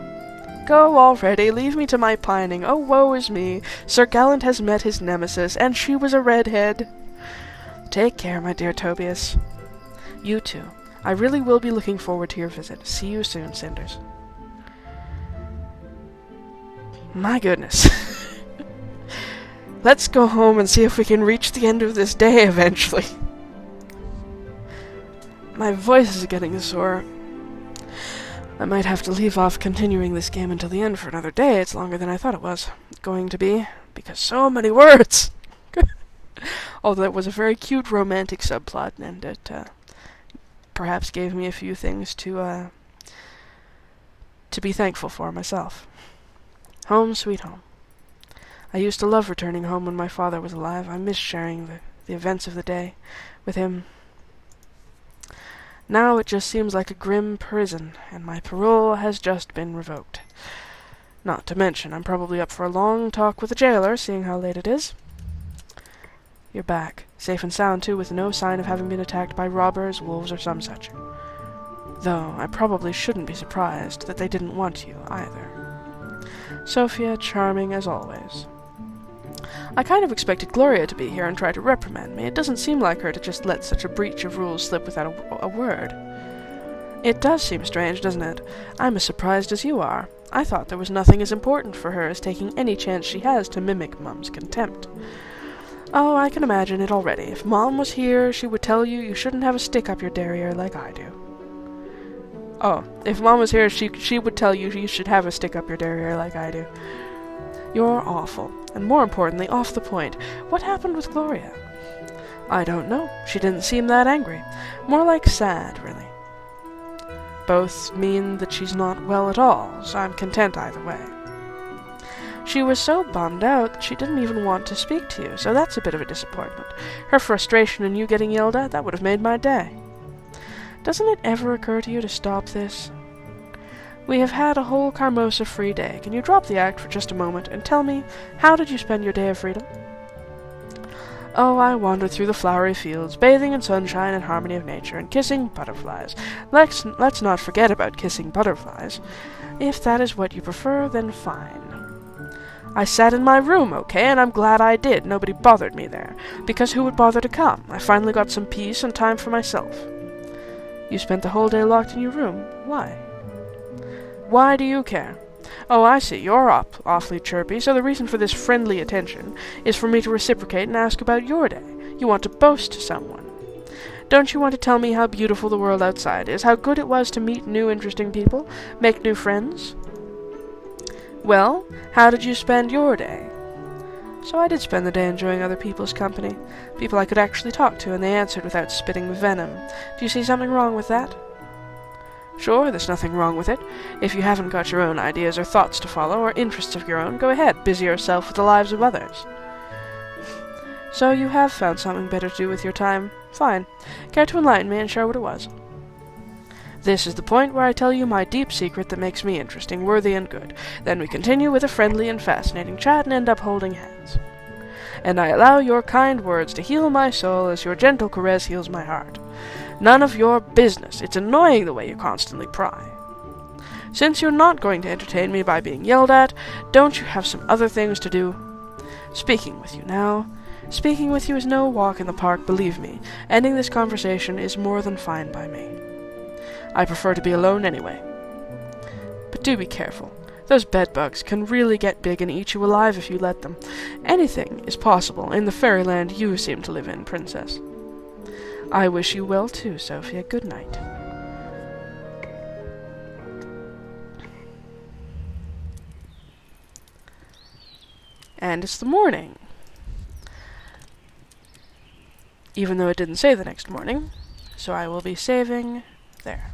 Go already, leave me to my pining. Oh, woe is me. Sir Gallant has met his nemesis, and she was a redhead. Take care, my dear Tobias. You too. I really will be looking forward to your visit. See you soon, Cinders. My goodness. Let's go home and see if we can reach the end of this day eventually. My voice is getting sore. I might have to leave off continuing this game until the end for another day. It's longer than I thought it was going to be, because so many words! Although it was a very cute romantic subplot, and it perhaps gave me a few things to be thankful for myself. Home, sweet home. I used to love returning home when my father was alive. I miss sharing the events of the day with him. Now it just seems like a grim prison, and my parole has just been revoked. Not to mention, I'm probably up for a long talk with the jailer, seeing how late it is. You're back. Safe and sound, too, with no sign of having been attacked by robbers, wolves, or some such. Though, I probably shouldn't be surprised that they didn't want you, either. Sophia, charming as always. I kind of expected Gloria to be here and try to reprimand me. It doesn't seem like her to just let such a breach of rules slip without a word. It does seem strange, doesn't it? I'm as surprised as you are. I thought there was nothing as important for her as taking any chance she has to mimic Mum's contempt. Oh, I can imagine it already. If Mom was here, she would tell you shouldn't have a stick up your derriere like I do. Oh, if Mom was here, she would tell you should have a stick up your derriere like I do. You're awful, and more importantly, off the point. What happened with Gloria? I don't know. She didn't seem that angry. More like sad, really. Both mean that she's not well at all, so I'm content either way. She was so bummed out that she didn't even want to speak to you, so that's a bit of a disappointment. Her frustration and you getting yelled at, that would have made my day. Doesn't it ever occur to you to stop this? We have had a whole Carmosa-free day. Can you drop the act for just a moment and tell me, how did you spend your day of freedom? Oh, I wandered through the flowery fields, bathing in sunshine and harmony of nature, and kissing butterflies. Let's not forget about kissing butterflies. If that is what you prefer, then fine. I sat in my room, okay, and I'm glad I did. Nobody bothered me there, because who would bother to come? I finally got some peace and time for myself. You spent the whole day locked in your room. Why? Why do you care? Oh, I see, you're awfully chirpy, so the reason for this friendly attention is for me to reciprocate and ask about your day. You want to boast to someone. Don't you want to tell me how beautiful the world outside is, how good it was to meet new interesting people, make new friends? Well, how did you spend your day? So I did spend the day enjoying other people's company, people I could actually talk to, and they answered without spitting venom. Do you see something wrong with that? Sure, there's nothing wrong with it. If you haven't got your own ideas or thoughts to follow, or interests of your own, go ahead, busy yourself with the lives of others. So you have found something better to do with your time. Fine. Care to enlighten me and share what it was? This is the point where I tell you my deep secret that makes me interesting, worthy, and good. Then we continue with a friendly and fascinating chat and end up holding hands. And I allow your kind words to heal my soul as your gentle caress heals my heart. None of your business. It's annoying the way you constantly pry. Since you're not going to entertain me by being yelled at, don't you have some other things to do? Speaking with you now. Speaking with you is no walk in the park, believe me. Ending this conversation is more than fine by me. I prefer to be alone anyway. But do be careful. Those bedbugs can really get big and eat you alive if you let them. Anything is possible in the fairyland you seem to live in, Princess. I wish you well too, Sophia. Good night. And it's the morning. Even though it didn't say the next morning, so I will be saving there.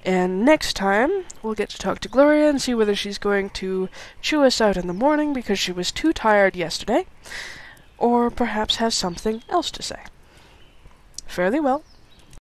And next time, we'll get to talk to Gloria and see whether she's going to chew us out in the morning because she was too tired yesterday, or perhaps has something else to say. Fare thee well.